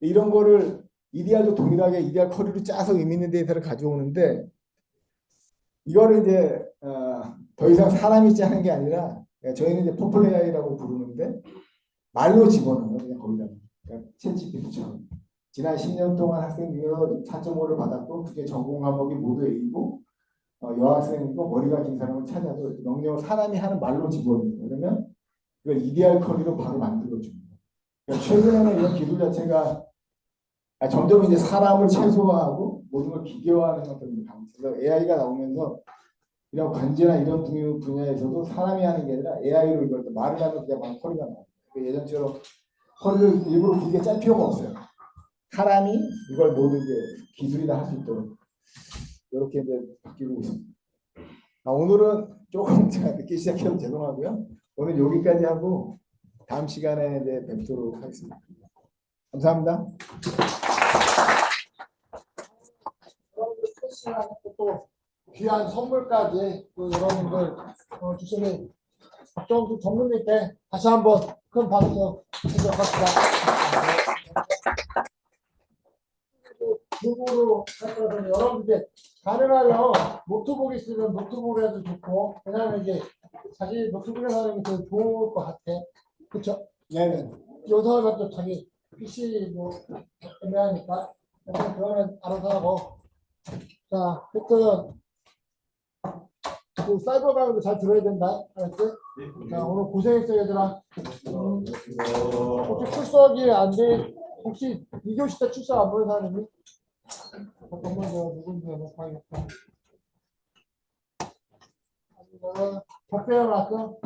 이런 거를 EDR도 동일하게 EDR 커리로 짜서 의미 있는 데이터를 가져오는데 이거를 이제 더 이상 사람이 짜는 게 아니라 저희는 이제 포플 AI라고 부르는데 말로 집어넣어요. 그냥 거기다. 그러니까 챗GPT처럼. 지난 10년 동안 학생 중에서 4.5를 받았고 그게 전공 과목이 모두 A고 여학생이고 머리가 긴 사람을 찾아도 명령을 사람이 하는 말로 집어넣어요. 그러면 이걸 EDR 커리로 바로 만들어줍니다. 그러니까 최근에는 이런 기술 자체가 점점 이제 사람을 최소화하고 모든 걸 기계화하는 것들이 강해서 AI가 나오면서 이런 관제나 이런 분야에서도 사람이 하는 게 아니라 AI로 이걸 말을 하면 그냥 막 커리가 나와요. 예전처럼 커리를 일부러 길게 짤 필요가 없어요. 사람이 이걸 모두 이제 기술이 다 할 수 있도록 이렇게 이제 바뀌고 있습니다. 오늘은 조금 제가 늦게 시작해서 죄송하고요. 오늘 여기까지 하고 다음 시간에 이제 뵙도록 하겠습니다. 감사합니다. 또 귀한 선물까지 또 여러분들 주시니 박정수 전무님께 다시 한번 큰 박수 드리도록 합시다. 중으로 할거라서 여러분들 가능하면 노트북 있으면 노트북에도 좋고 왜냐면 이제 사실 노트북에서 하는 게 더 좋을 것 같아. 그쵸? 네네. 여기서 하면 또 자기 PC 뭐 애매하니까 그거는 알아서 하고 자 하여튼 그 사이버강도 잘 들어야 된다. 알았지? 자 오늘 고생했어 얘들아. 혹시 출석이 안 돼? 혹시 2교시 때 출석 안 보는 사람이? 잠깐만 내가 누군지 한번 봐야겠다. 박대현 왔어?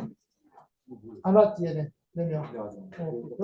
안 왔지 얘네 4명.